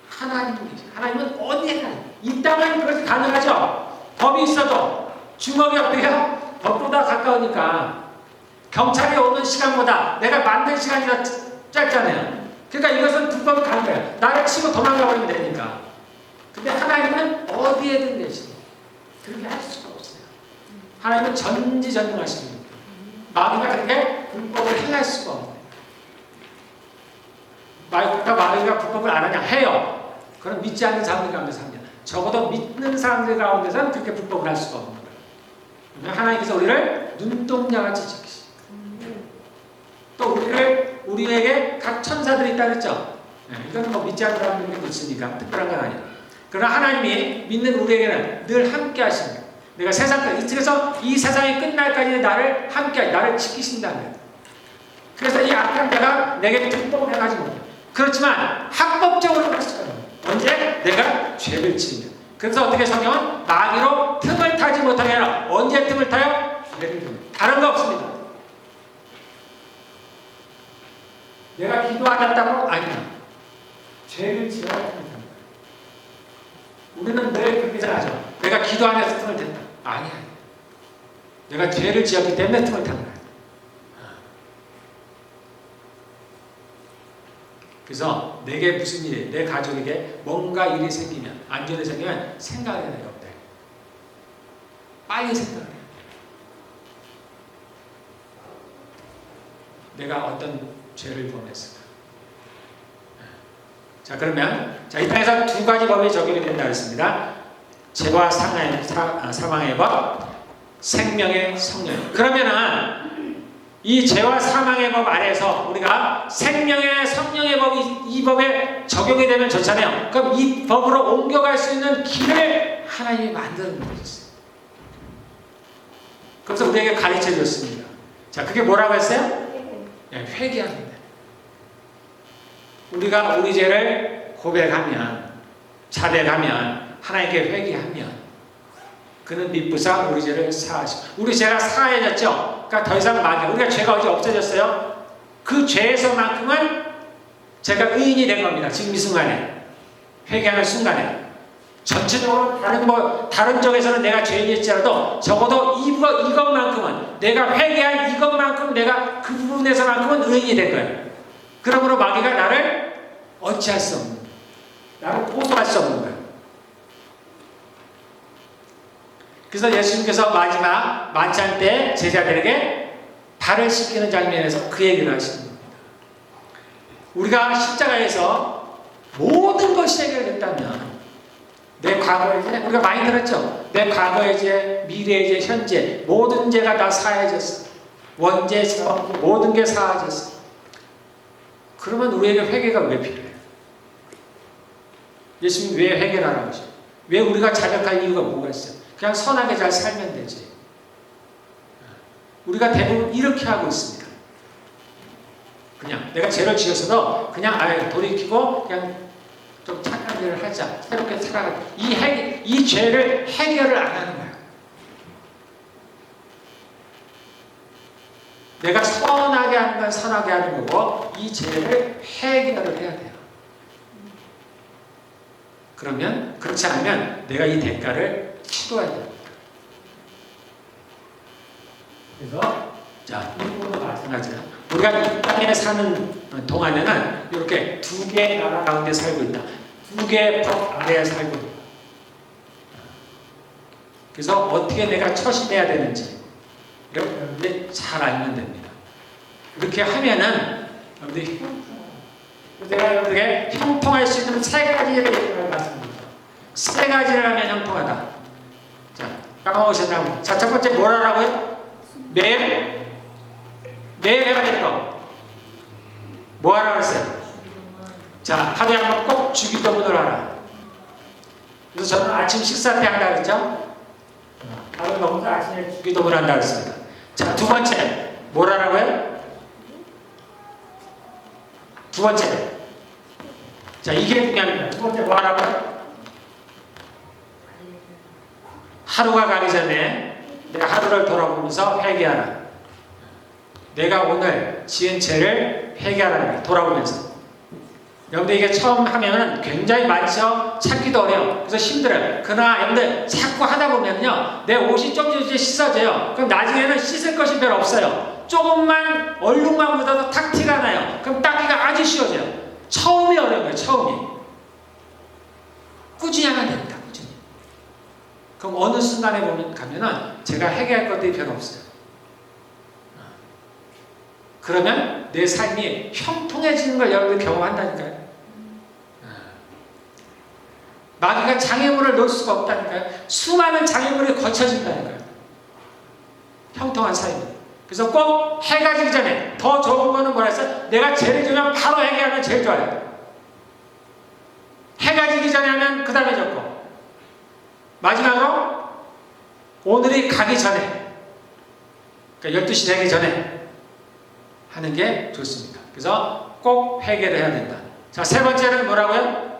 하나님은 어디에 가요? 이 땅은 그렇게 가능하죠. 법이 있어도 주먹이 어때요? 법보다 가까우니까 경찰이 오는 시간보다 내가 만든 시간이 더 짧잖아요. 그러니까 이것은 불법이 가는 거예요. 나를 치고 도망가 버리면 되니까. 근데 하나님은 어디에든 계시고 그렇게 할 수가 없어요. 하나님은 전지전능하십니다. 마귀가 그렇게 불법을 행할 수가 없어요. 마귀가 불법을 안 하냐? 해요. 그럼 믿지 않는 사람들 가운데 삽니다. 적어도 믿는 사람들 가운데서는 그렇게 불법을 할 수가 없는 거예요. 하나님께서 우리를 눈동자같이 지키십니다. 또 우리에게 각 천사들이 있다 그랬죠? 이건 뭐 믿지 않는 사람들이 믿으니까 특별한 건 아니에요. 그러나 하나님이 믿는 우리에게는 늘 함께 하십니다. 내가 그래서 이 세상이 끝날까지 나를 지키신다는 거예요. 그래서 이 악한 자가 내게 불법을 행하지 못해요. 그렇지만 합법적으로 할 수가 있어요. 언제? 내가 죄를 지으면. 그래서 어떻게 성경은 마귀로 틈을 타지 못하게 하라. 언제 틈을 타요? 죄를 지으면. 다른 거 없습니다. 내가 기도 안 했다고? 아니야. 죄를 지어야 합니다. 우리는 늘 그렇게 생각하죠. 내가 기도 안 해서 틈을 탔다. 아니야. 내가 죄를 지었기 때문에 틈을 탄 거야. 그래서 내게 무슨 일이, 내 가족에게 뭔가 일이 생기면, 안전이 생기면 생각해야 돼요. 빨리 생각해야 돼요. 내가 어떤 죄를 범했을까? 자, 그러면 이 땅에서 두 가지 법이 적용이 된다고 했습니다. 죄와 사망의 법, 생명의 성령. 그러면은 이 죄와 사망의 법 아래에서 우리가 생명의 성령의 법이 이 법에 적용이 되면 좋잖아요. 그럼 이 법으로 옮겨갈 수 있는 길을 하나님이 만드는 거였어요. 그래서 우리에게 가르쳐 줬습니다. 자, 그게 뭐라고 했어요? 회개합니다. 우리가 우리 죄를 고백하면, 자백하면, 하나님께 회개하면 그는 미쁘사 우리 죄를 사하시고, 우리 죄가 사해졌죠. 그러니까 더 이상 우리가 죄가 어제 없어졌어요. 그 죄에서만큼은 제가 의인이 된 겁니다. 지금 이 순간에 회개하는 순간에. 전체적으로 다른 쪽에서는 내가 죄인일지라도 적어도 이것만큼은 내가 회개한 이것만큼 내가 그 부분에서만큼은 의인이 된 거예요. 그러므로 마귀가 나를 어찌할 수 없는, 나를 고소할 수 없는 거예요. 그래서 예수님께서 마지막 만찬 때 제자들에게 발을 씻기는 장면에서 그 얘기를 하시는 겁니다. 우리가 십자가에서 모든 것이 해결됐다면 내 과거의 죄, 우리가 많이 들었죠? 내 과거의 죄, 미래의 죄, 현재 모든 죄가 다 사해졌어. 원죄, 모든 게 사해졌어. 그러면 우리에게 회개가 왜 필요해? 예수님 왜 해결하라고 하죠? 왜 우리가 자격할 이유가 뭐가 있어요? 그냥 선하게 잘 살면 되지. 우리가 대부분 이렇게 하고 있습니다. 그냥 내가 죄를 지었어도 그냥 아예 돌이키고 그냥 좀 착한 일을 하자. 새롭게 살아가자. 이 죄를 해결을 안 하는 거야. 내가 선하게 하는 건 선하게 하는 거고 이 죄를 해결을 해야 돼요. 그러면 그렇지 않으면 내가 이 대가를 치러야 됩니다. 그래서 자, 이거도 마찬가지야. 우리가 이 땅에 사는 동안에는 이렇게 두 개의 나라 가운데 살고 있다. 두 개의 법 아래에 살고 있다. 그래서 어떻게 내가 처신해야 되는지 여러분들 잘 알면 됩니다. 그렇게 하면은 여러분들이 제가 여러분에게 형통할 수 있는 세 가지를 말씀드립니다. 세 가지를 하면 형통하다. 자, 까먹으셨나요? 자, 첫 번째 뭘 하라고요? 매일 해야 될 거. 뭐 하라고 했어요? 자, 하루에 한 번 꼭 주기도문을 하라. 그래서 저는 아침 식사 때 한다 그랬죠? 하루에 먹고 아침에 주기도문을 한다 그랬습니다. 자, 두 번째 뭘 하라고요? 두 번째. 자, 이게 중요합니다. 두 번째 뭐 하라고요? 하루가 가기 전에 내가 하루를 돌아보면서 회개하라. 내가 오늘 지은 죄를 회개하라는 거예요. 돌아보면서. 여러분들 이게 처음 하면은 굉장히 많죠? 찾기도 어려워. 그래서 힘들어요. 그러나 여러분들 자꾸 하다 보면요. 내 옷이 좀 씻어져요. 그럼 나중에는 씻을 것이 별로 없어요. 조금만 얼룩만 묻어도 탁 티가 나요. 그럼 닦기가 아주 쉬워져요. 처음이 어려운 거예요. 처음이. 꾸준히 하면 됩니다. 꾸준히. 그럼 어느 순간에 가면은 제가 회개할 것들이 별로 없어요. 그러면 내 삶이 형통해지는 걸 여러분들 경험한다니까요. 마귀가 장애물을 놓을 수가 없다니까요. 수많은 장애물이 거쳐진다니까요. 형통한 삶이. 그래서 꼭 해가 지기 전에 더 좋은 거는 뭐라 했어요? 내가 죄를 지면 바로 회개하면 제일 좋아요. 해가 지기 전에 하면 그 다음에 좋고 마지막으로 오늘이 가기 전에 그러니까 12시 되기 전에 하는 게 좋습니다. 그래서 꼭 회개를 해야 된다. 자, 세 번째는 뭐라고요?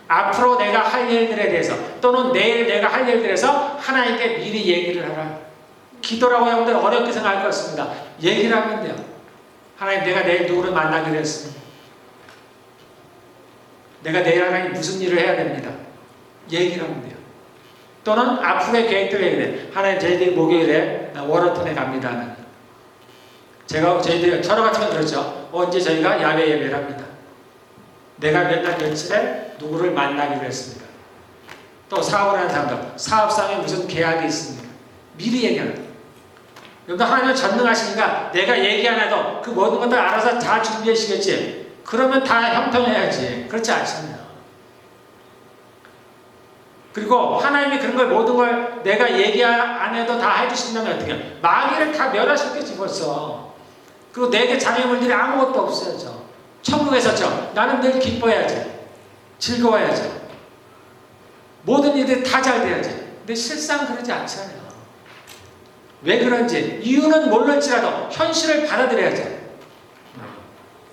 앞으로 내가 할 일들에 대해서 또는 내일 내가 할 일들에 대해서 하나님께 미리 얘기를 하라. 기도라고 여러분들 어렵게 생각할 것 같습니다. 얘기를 하면 돼요. 하나님, 내가 내일 누구를 만나기로 했습니다. 내가 내일 하나님 무슨 일을 해야 됩니다. 얘기를 하면 돼요. 또는 앞으로의 계획들을 얘기해. 하나님, 저희들이 목요일에 워러턴에 갑니다. 하는. 저희들이 저러 같은 건 그렇죠. 언제 저희가 야외 예배를 합니다. 내가 몇 날 며칠에 누구를 만나기로 했습니다. 또 사업을 하는 사람들, 사업상에 무슨 계약이 있습니다. 미리 얘기하는 거예요. 여러분, 하나님은 전능하시니까 내가 얘기 안 해도 그 모든 것들 알아서 다 준비하시겠지. 그러면 다 형통해야지. 그렇지 않잖아요. 그리고 하나님이 그런 걸 모든 걸 내가 얘기 안 해도 다 해주신다면 어떻게 해요? 마귀를 다 멸하셨겠지 벌써. 그리고 내게 장애물들이 아무것도 없어야죠. 천국에서죠. 나는 늘 기뻐야지. 즐거워야죠. 모든 일들이 다 잘 돼야지. 근데 실상 그러지 않잖아요. 왜 그런지 이유는 모를지라도 현실을 받아들여야죠.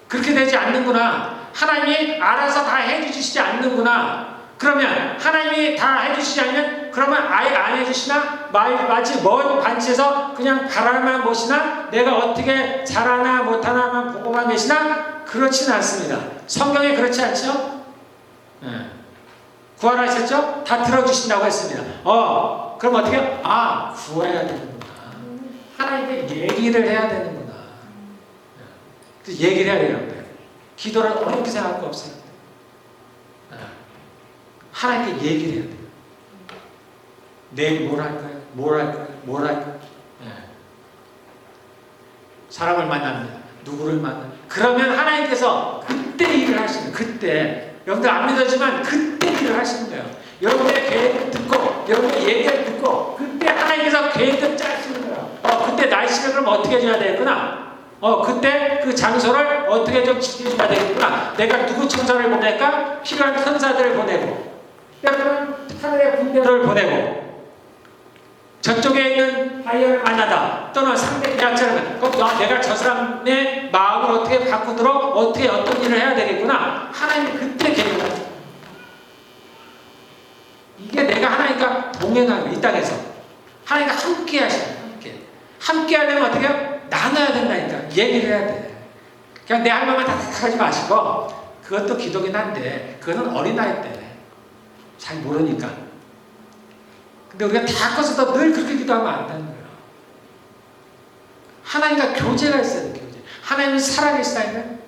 그렇게 되지 않는구나. 하나님이 알아서 다 해주시지 않는구나. 그러면 하나님이 다 해주시지 않으면 그러면 아예 안 해주시나? 마치 먼 반치에서 그냥 바라만 보시나? 내가 어떻게 잘하나 못하나만 보고만 계시나? 그렇지는 않습니다. 성경에 그렇지 않죠? 구하라하셨죠? 다 들어주신다고 했습니다. 그럼 어떻게 해요? 구해야 되는구나. 하나님께 얘기를 해야 되는구나. 얘기를 해야 돼요. 기도를 어렵게 생각할 거 없어요. 하나님께 얘기를 해야 돼요. 내일 뭘 할 거예요? 뭘 할 거예요? 뭘 할 거예요? 사람을 만납니다. 누구를 만나? 그러면 하나님께서 그때 일을 하시는 거예요. 그때. 여러분들 안 믿어지만 그때 일을 하시는 거예요. 여러분의 계획을 듣고 여러분의 얘기를 듣고 그때 하나님께서 계획을 짜시는 거예요. 그때 날씨를 그럼 어떻게 해줘야 되겠구나? 그때 그 장소를 어떻게 좀 지켜줘야 되겠구나. 내가 누구 천사를 보낼까? 필요한 천사들을 보내고, 때로는 하늘의 군대를 보내고, 저쪽에 있는 바이어를 만나다 또는 상대 계약자를 내가 저 사람의 마음을 어떻게 바꾸도록 어떻게 어떤 일을 해야 되겠구나. 하나님이 그때 계획을 이게 내가 하나님과 동행하는 이 땅에서 하나님과 함께 하시는 함께 하려면 어떻게 해요? 나눠야 된다니까. 얘기를 해야 돼. 그냥 내 할 말만 다 하지 마시고, 그것도 기도긴 한데 그거는 어린아이 때 잘 모르니까. 근데 우리가 다 커서도 늘 그렇게 기도하면 안 되는 거예요. 하나님과 교제가 있어야 돼. 교제. 하나님이 살아계시다면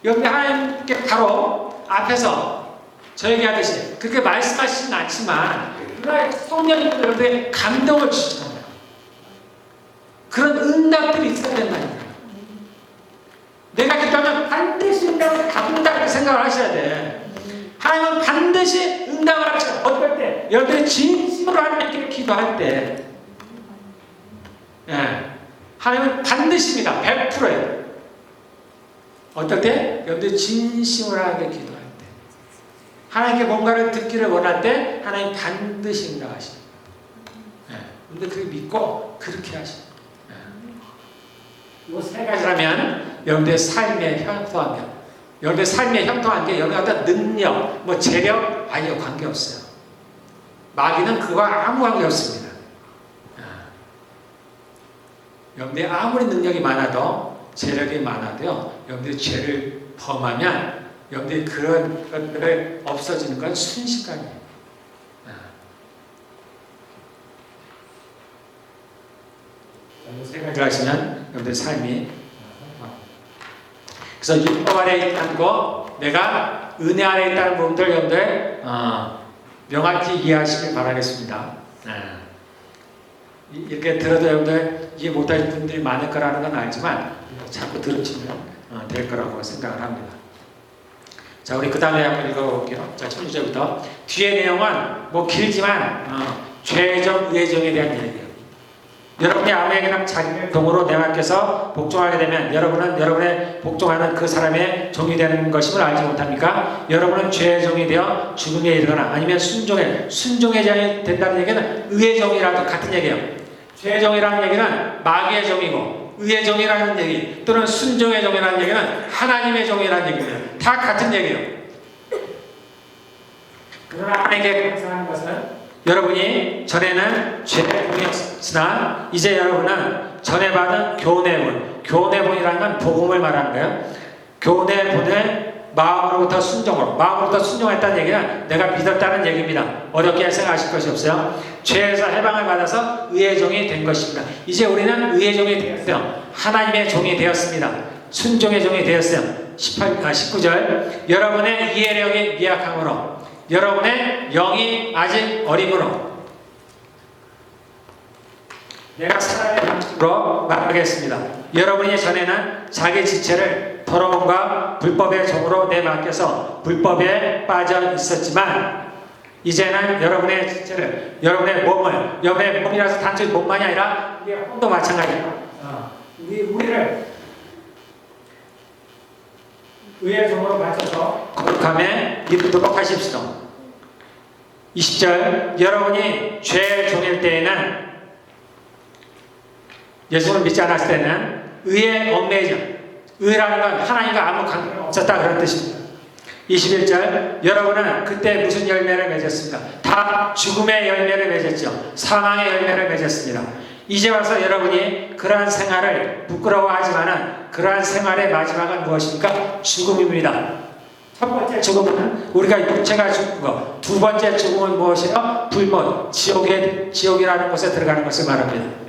여기 하나님께 바로 앞에서 저에게 하듯이 그렇게 말씀하시진 않지만 성령이 여러분에게 감동을 주시는 거예요. 그런 응답들이 있어야 된다니까. 내가 기도하면 반드시 응답을 받는다고 생각을 하셔야 돼. 하나님은 반드시 응답을 하셔요. 어떨 때? 여러분들이 진심으로 하나님께 기도할 때, 하나님은 반드시입니다. 100%예요. 어떨 때? 여러분들이 진심으로 하나님께 기도할 때, 하나님께 뭔가를 듣기를 원할 때 하나님 반드시 응답하십니다. 근데 그걸 믿고 그렇게 하십니다. 이 세 가지라면 여러분들의 삶에 형통하며, 여러분의 삶에 형통한 게 여러분의 어떤 능력, 재력, 아니요, 관계없어요. 마귀는 그거와 아무 관계없습니다. 여러분들이 아무리 능력이 많아도, 재력이 많아도요, 여러분들이 죄를 범하면 여러분들이 그런 것들을 없어지는 건 순식간이에요. 세 가지를 하시면 여러분들의 삶이, 그래서 율법 아래에 있다는 거, 내가 은혜 아래에 있다는 부분들 여러분들 명확히 이해하시길 바라겠습니다. 이렇게 들어도 여러분들 이해 못하시는 분들이 많을 거라는 건 알지만 자꾸 들으시면 될 거라고 생각을 합니다. 자, 우리 그 다음에 한번 읽어볼게요. 자, 16절부터. 뒤에 내용은 길지만 죄정, 의정에 대한 얘기예요. 여러분이 아무에게나 자기를 동으로 내 앞에서 복종하게 되면 여러분은 여러분의 복종하는 그 사람의 종이 되는 것임을 알지 못합니까? 여러분은 죄의 종이 되어 죽음에 이르거나 아니면 순종의 종이 된다는 얘기는 의의 종이라도 같은 얘기예요. 죄의 종이라는 얘기는 마귀의 종이고, 의의 종이라는 얘기 또는 순종의 종이라는 얘기는 하나님의 종이라는 얘기입니다. 다 같은 얘기예요. 그러나 하나님께 감사하는 것은 여러분이 전에는 죄의 종이었으나 이제 여러분은 전에 받은 교훈의본이라는 건 복음을 말하는 거예요. 교훈의본을 마음으로부터 순종했다는 얘기는 내가 믿었다는 얘기입니다. 어렵게 생각하실 것이 없어요. 죄에서 해방을 받아서 의의 종이 된 것입니다. 이제 우리는 의의 종이 되었어요. 하나님의 종이 되었습니다. 순종의 종이 되었어요. 19절. 여러분의 이해력이 미약함으로, 여러분의 영이 아직 어림으로 내가 사람의 방식으로 말하겠습니다. 여러분이 전에는 자기 지체를 더러움과 불법의 종으로 내맡겨서 불법에 빠져 있었지만 이제는 여러분의 지체를, 여러분의 몸이라서 단순히 몸만이 아니라 우리의 혼도 마찬가지예요. 우리를 의의 종으로 바쳐서 거룩함에 이르도록 하십시오. 20절. 여러분이 죄의 종일 때에는, 예수를 믿지 않았을 때는 의의 얽매이죠. 의라는 건 하나님과 아무 관계가 없었다 그런 뜻입니다. 21절. 여러분은 그때 무슨 열매를 맺었습니까? 다 죽음의 열매를 맺었죠. 사망의 열매를 맺었습니다. 이제 와서 여러분이 그러한 생활을 부끄러워하지만은 그러한 생활의 마지막은 무엇입니까? 죽음입니다. 첫 번째 죽음은 우리가 육체가 죽는 것. 두 번째 죽음은 무엇이에요? 불못, 지옥이라는 곳에 들어가는 것을 말합니다.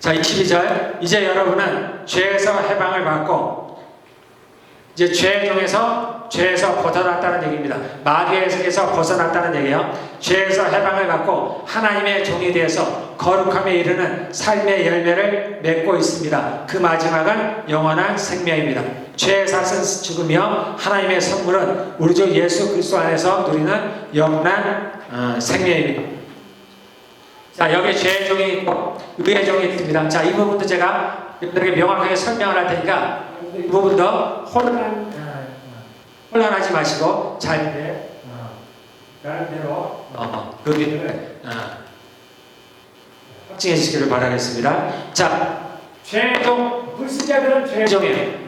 자, 22절. 이제 여러분은 죄에서 해방을 받고 이제 죄에서 벗어났다는 얘기입니다. 마귀에게서 벗어났다는 얘기예요. 죄에서 해방을 받고 하나님의 종이 되어서 거룩함에 이르는 삶의 열매를 맺고 있습니다. 그 마지막은 영원한 생명입니다. 죄의 삭은 죽으며 하나님의 선물은 우리 주 예수 그리스도 안에서 누리는 영원한 생명입니다. 자, 여기 죄의 종이 있고 의의 종이 있습니다. 자, 이 부분도 제가 여러분들에게 명확하게 설명을 할 테니까 이 부분도 혼란하지 마시고 잘 나름대로 그 길을 확증해 주시기를 바라겠습니다. 자, 죄종, 불신자들은 죄종이에요.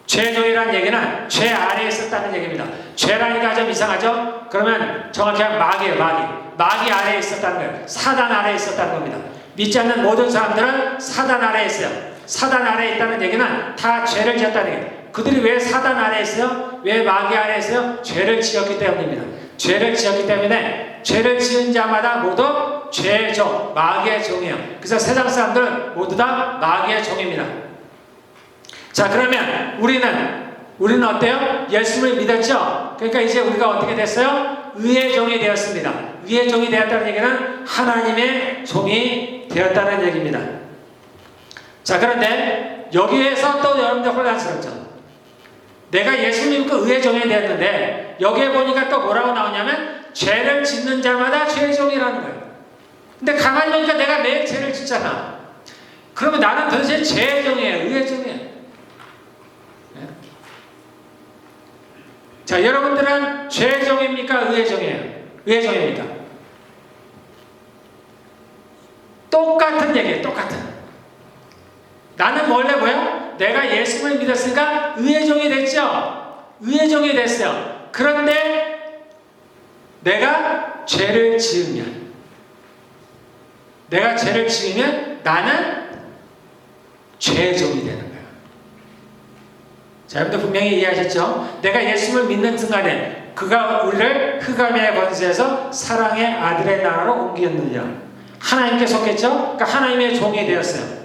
죄종이라는 얘기는 죄 아래에 있었다는 얘기입니다. 죄라니까 좀 이상하죠? 그러면 정확히 하면 마귀예요, 마귀. 마귀 아래에 있었다는 거예요. 사단 아래에 있었다는 겁니다. 믿지 않는 모든 사람들은 사단 아래에 있어요. 사단 아래에 있다는 얘기는 다 죄를 지었다는 얘기예요. 그들이 왜 사단 아래에 있어요? 왜 마귀 아래에 있어요? 죄를 지었기 때문입니다. 죄를 지었기 때문에 죄를 지은 자마다 모두 죄의 종, 마귀의 종이에요. 그래서 세상 사람들은 모두 다 마귀의 종입니다. 자, 그러면 우리는 어때요? 예수님을 믿었죠? 그러니까 이제 우리가 어떻게 됐어요? 의의 종이 되었습니다. 의의 종이 되었다는 얘기는 하나님의 종이 되었다는 얘기입니다. 자, 그런데 여기에서 또 여러분들 혼란스럽죠? 내가 예수 믿고 의의 종이 되었는데 여기에 보니까 또 뭐라고 나오냐면 죄를 짓는 자마다 죄의 종이라는 거예요. 근데 가만히 보니까 내가 매일 죄를 짓잖아. 그러면 나는 도대체 죄의 종이에요? 의의 종이에요? 자, 여러분들은 죄의 종입니까? 의의 종이에요? 의의 종입니까? 똑같은 얘기예요. 똑같은. 나는 원래 뭐예요? 내가 예수를 믿었으니까 의의 종이 됐죠? 의의 종이 됐어요. 그런데 내가 죄를 지으면 나는 죄의 종이 되는 거예요. 자, 여러분들 분명히 이해하셨죠? 내가 예수를 믿는 순간에 그가 우리를 흑암의 권세에서 사랑의 아들의 나라로 옮겼느냐. 하나님께 속했죠? 그러니까 하나님의 종이 되었어요.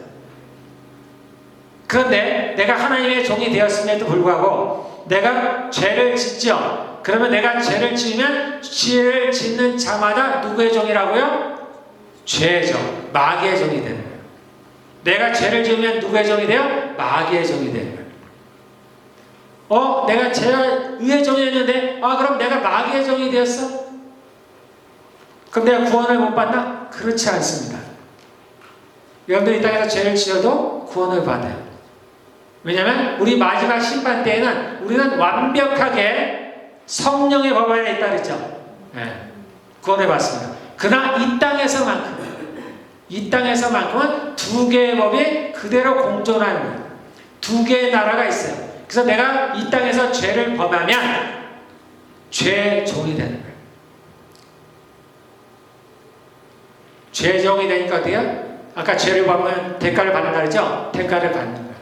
그런데 내가 하나님의 종이 되었음에도 불구하고 내가 죄를 짓죠. 그러면 내가 죄를 지으면 죄를 짓는 자마다 누구의 종이라고요? 죄의 종, 마귀의 종이 되는 거예요. 내가 죄를 지으면 누구의 종이 돼요? 마귀의 종이 되는 거예요. 내가 의의 종이었는데 그럼 내가 마귀의 종이 되었어? 그럼 내가 구원을 못 받나? 그렇지 않습니다. 여러분들 이 땅에서 죄를 지어도 구원을 받아요. 왜냐하면 우리 마지막 심판 때에는 우리는 완벽하게 성령의 법 안에 있다 그랬죠. 구원을 받습니다. 그러나 이 땅에서만큼은 두 개의 법이 그대로 공존하는 거예요. 두 개의 나라가 있어요. 그래서 내가 이 땅에서 죄를 범하면 죄의 종이 되는 거예요. 죄의 종이 되니까 어때요? 아까 죄를 범하면 대가를 받는다 그랬죠? 대가를 받는 거예요.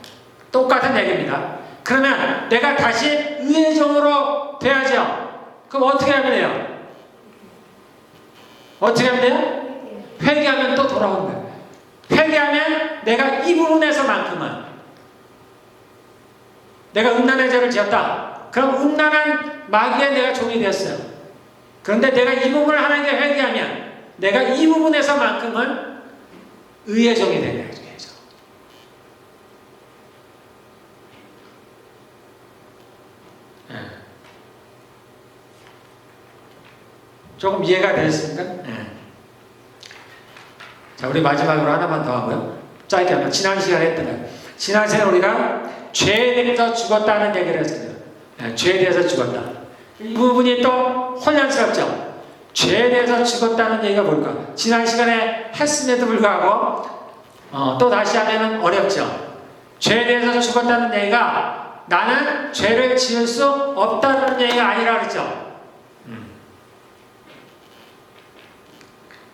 똑같은 얘기입니다. 그러면 내가 다시 의의 종으로 돼야죠. 그럼 어떻게 하면 돼요? 어떻게 하면 돼요? 회개하면 또 돌아오는 거예요. 회개하면 내가 이 부분에서만큼은 내가 음란의 죄를 지었다. 그럼 음란한 마귀의 내가 종이 되었어요. 그런데 내가 이 부분을 하나님께 회개하면 내가 이 부분에서만큼은 의의 종이 되는 거예요. 조금 이해가 되셨습니까? 자, 우리 마지막으로 하나만 더 하고요. 짧게 하면 지난 시간에 했던 거예요. 지난 시간에 우리가 죄에 대해서 죽었다는 얘기를 했어요. 죄에 대해서 죽었다. 이 부분이 또 혼란스럽죠. 죄에 대해서 죽었다는 얘기가 뭘까? 지난 시간에 했음에도 불구하고 또 다시 하면 어렵죠. 죄에 대해서 죽었다는 얘기가 나는 죄를 지을 수 없다는 얘기가 아니라 그랬죠.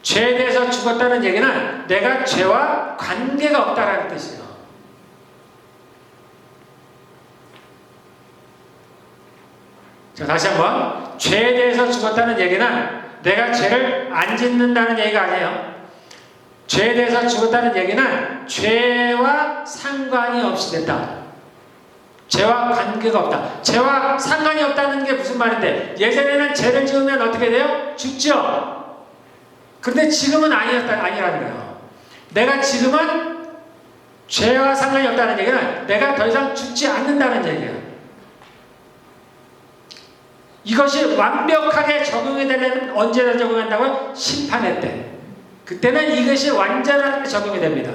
죄에 대해서 죽었다는 얘기는 내가 죄와 관계가 없다라는 뜻이에요. 자, 다시 한번. 죄에 대해서 죽었다는 얘기는 내가 죄를 안 짓는다는 얘기가 아니에요. 죄에 대해서 죽었다는 얘기는 죄와 상관이 없이 됐다. 죄와 관계가 없다. 죄와 상관이 없다는 게 무슨 말인데, 예전에는 죄를 지으면 어떻게 돼요? 죽죠. 그런데 지금은 아니라는 거예요. 내가 지금은 죄와 상관이 없다는 얘기는 내가 더 이상 죽지 않는다는 얘기예요. 이것이 완벽하게 적용이 되려면 언제 적용한다고요? 심판의 때. 그때는 이것이 완전하게 적용이 됩니다.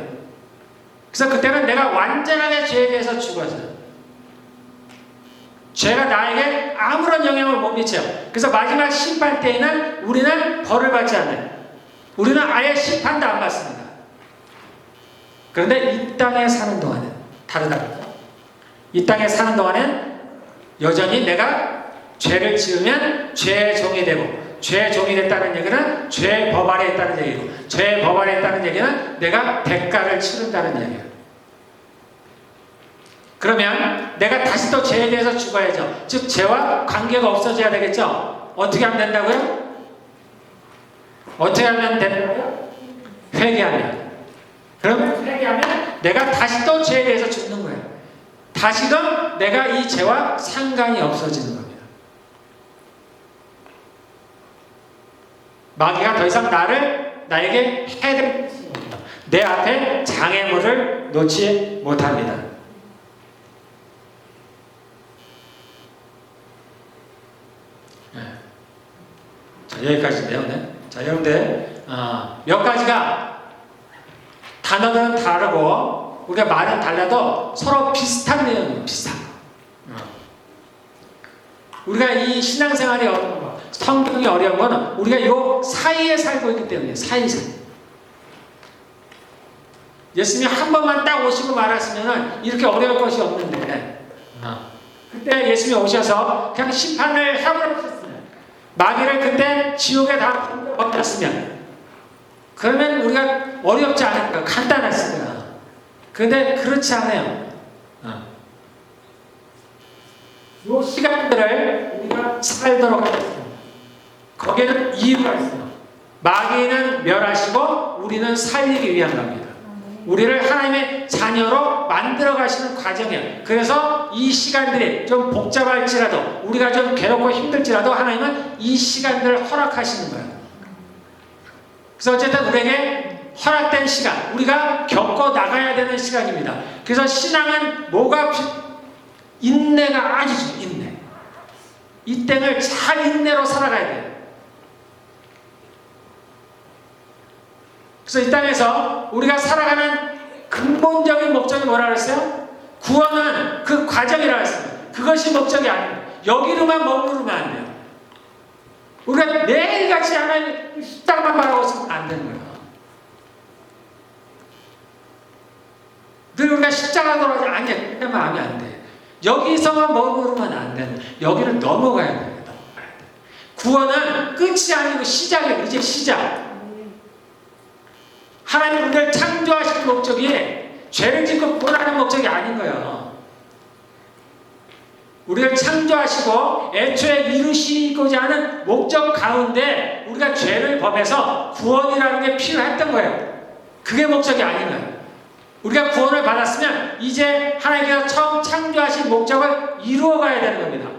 그래서 그때는 내가 완전하게 죄에 대해서 죽어져요. 죄가 나에게 아무런 영향을 못 미쳐요. 그래서 마지막 심판 때에는 우리는 벌을 받지 않아요. 우리는 아예 심판도 안 받습니다. 그런데 이 땅에 사는 동안은 다르다고요. 이 땅에 사는 동안은 여전히 내가 죄를 지으면 죄의 종이 되고, 죄의 종이 됐다는 얘기는 죄의 법 아래 있다는 얘기고, 죄의 법 아래 있다는 얘기는 내가 대가를 치른다는 얘기예요. 그러면 내가 다시 또 죄에 대해서 죽어야죠. 즉 죄와 관계가 없어져야 되겠죠. 어떻게 하면 된다고요? 어떻게 하면 된다고요? 회개하면. 그러면 회개하면 내가 다시 또 죄에 대해서 죽는 거예요. 다시금 내가 이 죄와 상관이 없어지는 겁니다. 마귀가 더 이상 나에게 해를 내 앞에 장애물을 놓지 못합니다. 자, 여기까지인데요. 네. 자, 여러분들 몇 가지가 단어들은 다르고 우리가 말은 달라도 서로 비슷한 내용이에요. 비슷한 거. 우리가 이 신앙생활이 어려운 거, 성경이 어려운 거는 우리가 요 사이에 살고 있기 때문에 사이. 예수님이 한 번만 딱 오시고 말았으면 이렇게 어려울 것이 없는데 그때 예수님이 오셔서 그냥 심판을 해버렸어요. 마귀를 그때 지옥에 다 엎었으면 그러면 우리가 어렵지 않을까, 간단했을 거야. 그런데 그렇지 않아요. 이 시간들을 우리가 살도록 하겠습니다. 거기에는 이유가 있어요. 마귀는 멸하시고 우리는 살리기 위한 겁니다. 우리를 하나님의 자녀로 만들어 가시는 과정이에요. 그래서 이 시간들이 좀 복잡할지라도, 우리가 좀 괴롭고 힘들지라도 하나님은 이 시간들을 허락하시는 거예요. 그래서 어쨌든 우리에게 허락된 시간, 우리가 겪어 나가야 되는 시간입니다. 그래서 신앙은 인내가 아주 중요해요. 인내. 이 땡을 잘 인내로 살아가야 돼요. 그래서 이 땅에서 우리가 살아가는 근본적인 목적이 뭐라 그랬어요? 구원은 그 과정이라고 했습니다. 그것이 목적이 아닙니다. 여기로만 머무르면 안 돼요. 우리가 매일같이 하나님 십자가만 바라고 있으면 안 되는 거예요. 늘 우리가 십자가 돌아가지 아니야. 그러면 하면 안 돼. 여기서만 머무르면 안 되는, 여기를 넘어가야 됩니다. 구원은 끝이 아니고 시작이에요. 이제 시작. 하나님 우리를 창조하신 목적이 죄를 짓고 구원하는 목적이 아닌 거예요. 우리를 창조하시고 애초에 이루시고자 하는 목적 가운데 우리가 죄를 범해서 구원이라는 게 필요했던 거예요. 그게 목적이 아닌 거예요. 우리가 구원을 받았으면 이제 하나님께서 처음 창조하신 목적을 이루어가야 되는 겁니다.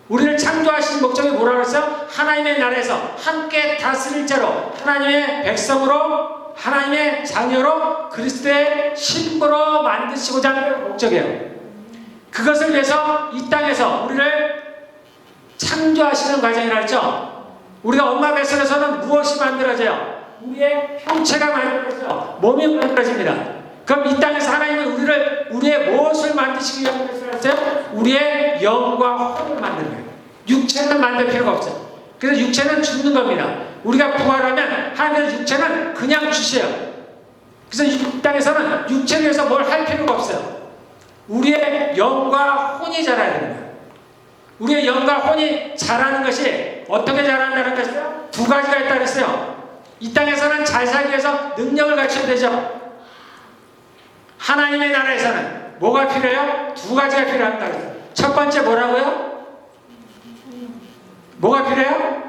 우리를 창조하신 목적이 뭐라고 했어요? 하나님의 나라에서 함께 다스릴 자로, 하나님의 백성으로, 하나님의 자녀로, 그리스도의 신부로 만드시고자 하는 목적이에요. 그것을 위해서 이 땅에서 우리를 창조하시는 과정이라 했죠. 우리가 엄마 뱃속에서는 무엇이 만들어져요? 우리의 형체가 만들어져요. 몸이 만들어집니다. 그럼 이 땅에서 하나님은 우리의 무엇을 만드시기 위해서 했어요? 우리의 영과 혼을 만드는 거예요. 육체는 만들 필요가 없어요. 그래서 육체는 죽는 겁니다. 우리가 부활하면 하나님의 육체는 그냥 주세요. 그래서 이 땅에서는 육체를 위해서 뭘 할 필요가 없어요. 우리의 영과 혼이 자라야 되는 거예요. 우리의 영과 혼이 자라는 것이 어떻게 자란다는 것이요? 두 가지가 있다고 그랬어요. 이 땅에서는 잘 살기 위해서 능력을 갖춰야 되죠. 하나님의 나라에서는 뭐가 필요해요? 두 가지가 필요합니다. 첫 번째 뭐라고요? 뭐가 필요해요?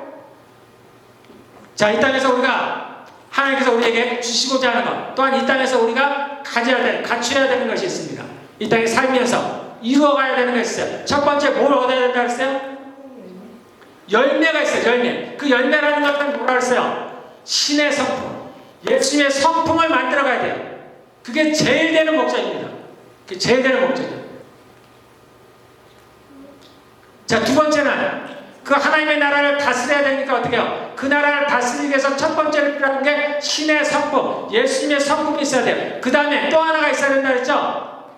자, 이 땅에서 우리가 하나님께서 우리에게 주시고자 하는 것, 또한 이 땅에서 우리가 갖춰야 되는 것이 있습니다. 이 땅에 살면서 이루어가야 되는 것이 있어요. 첫 번째 뭘 얻어야 된다고 했어요? 열매가 있어요. 열매. 그 열매라는 것은 뭐라고 했어요? 신의 성품, 예수님의 성품을 만들어가야 돼요. 그게 제일 되는 목적입니다. 그게 제일 되는 목적이에요. 자, 두 번째는 그 하나님의 나라를 다스려야 되니까 어떻게 해요? 그 나라를 다스리기 위해서 첫 번째로 필요한 게 신의 성품, 예수님의 성품이 있어야 돼요. 그 다음에 또 하나가 있어야 된다 그랬죠?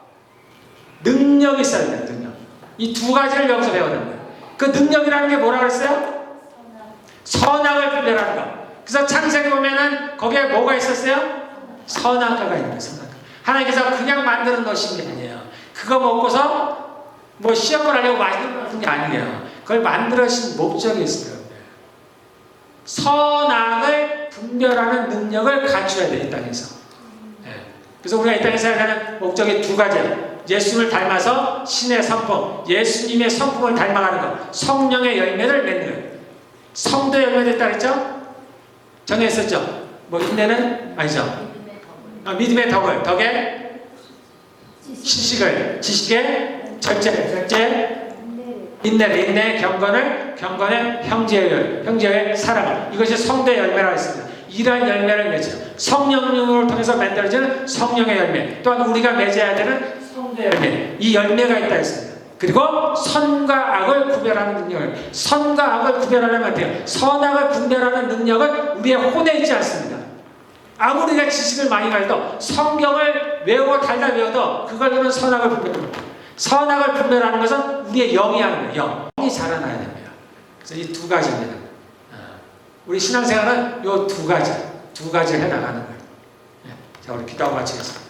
능력이 있어야 돼요. 능력. 이 두 가지를 여기서 배워야 됩니다. 그 능력이라는 게 뭐라 그랬어요? 선악을 분별하는 거. 그래서 창세기 보면은 거기에 뭐가 있었어요? 선악과가 있는 거예요. 선악과. 하나님께서 그냥 만들어 놓으신 게 아니에요. 그거 먹고서 뭐 시험을 하려고 만들어 놓은 게 아니에요. 그걸 만들어신 목적이 있어요. 선악을 분별하는 능력을 갖춰야 돼, 이 땅에서. 그래서 우리가 이 땅에서 해야 되는 목적이 두 가지예요. 예수님을 닮아서 신의 성품, 예수님의 성품을 닮아가는 것, 성령의 열매를 맺는 거예요. 성도 열매 됐다 그랬죠? 전에 했었죠? 뭐 인내는 아니죠? 믿음의 덕을, 덕에 지식을, 지식의 절제, 인내, 경건을 형제의 사랑을. 이것이 성도의 열매라고 했습니다. 이러한 열매를 맺죠. 성령님을 통해서 만들어지는 성령의 열매, 또한 우리가 맺어야 되는 성도의 열매, 이 열매가 있다 했습니다. 그리고 선과 악을 구별하는 능력을, 선과 악을 구별하려면 어때요? 선악을 분별하는 능력은 우리의 혼에 있지 않습니다. 아무리 우리가 지식을 많이 가져도 성경을 외우고 달달 외워도 그걸로는 선악을 분별합니다. 선악을 분별하는 것은 우리의 영이 하는 거예요. 영이 자라나야 됩니다. 그래서 이 두 가지입니다. 우리 신앙생활은 이 두 가지를 해나가는 거예요. 자, 우리 기도하고 마치겠습니다.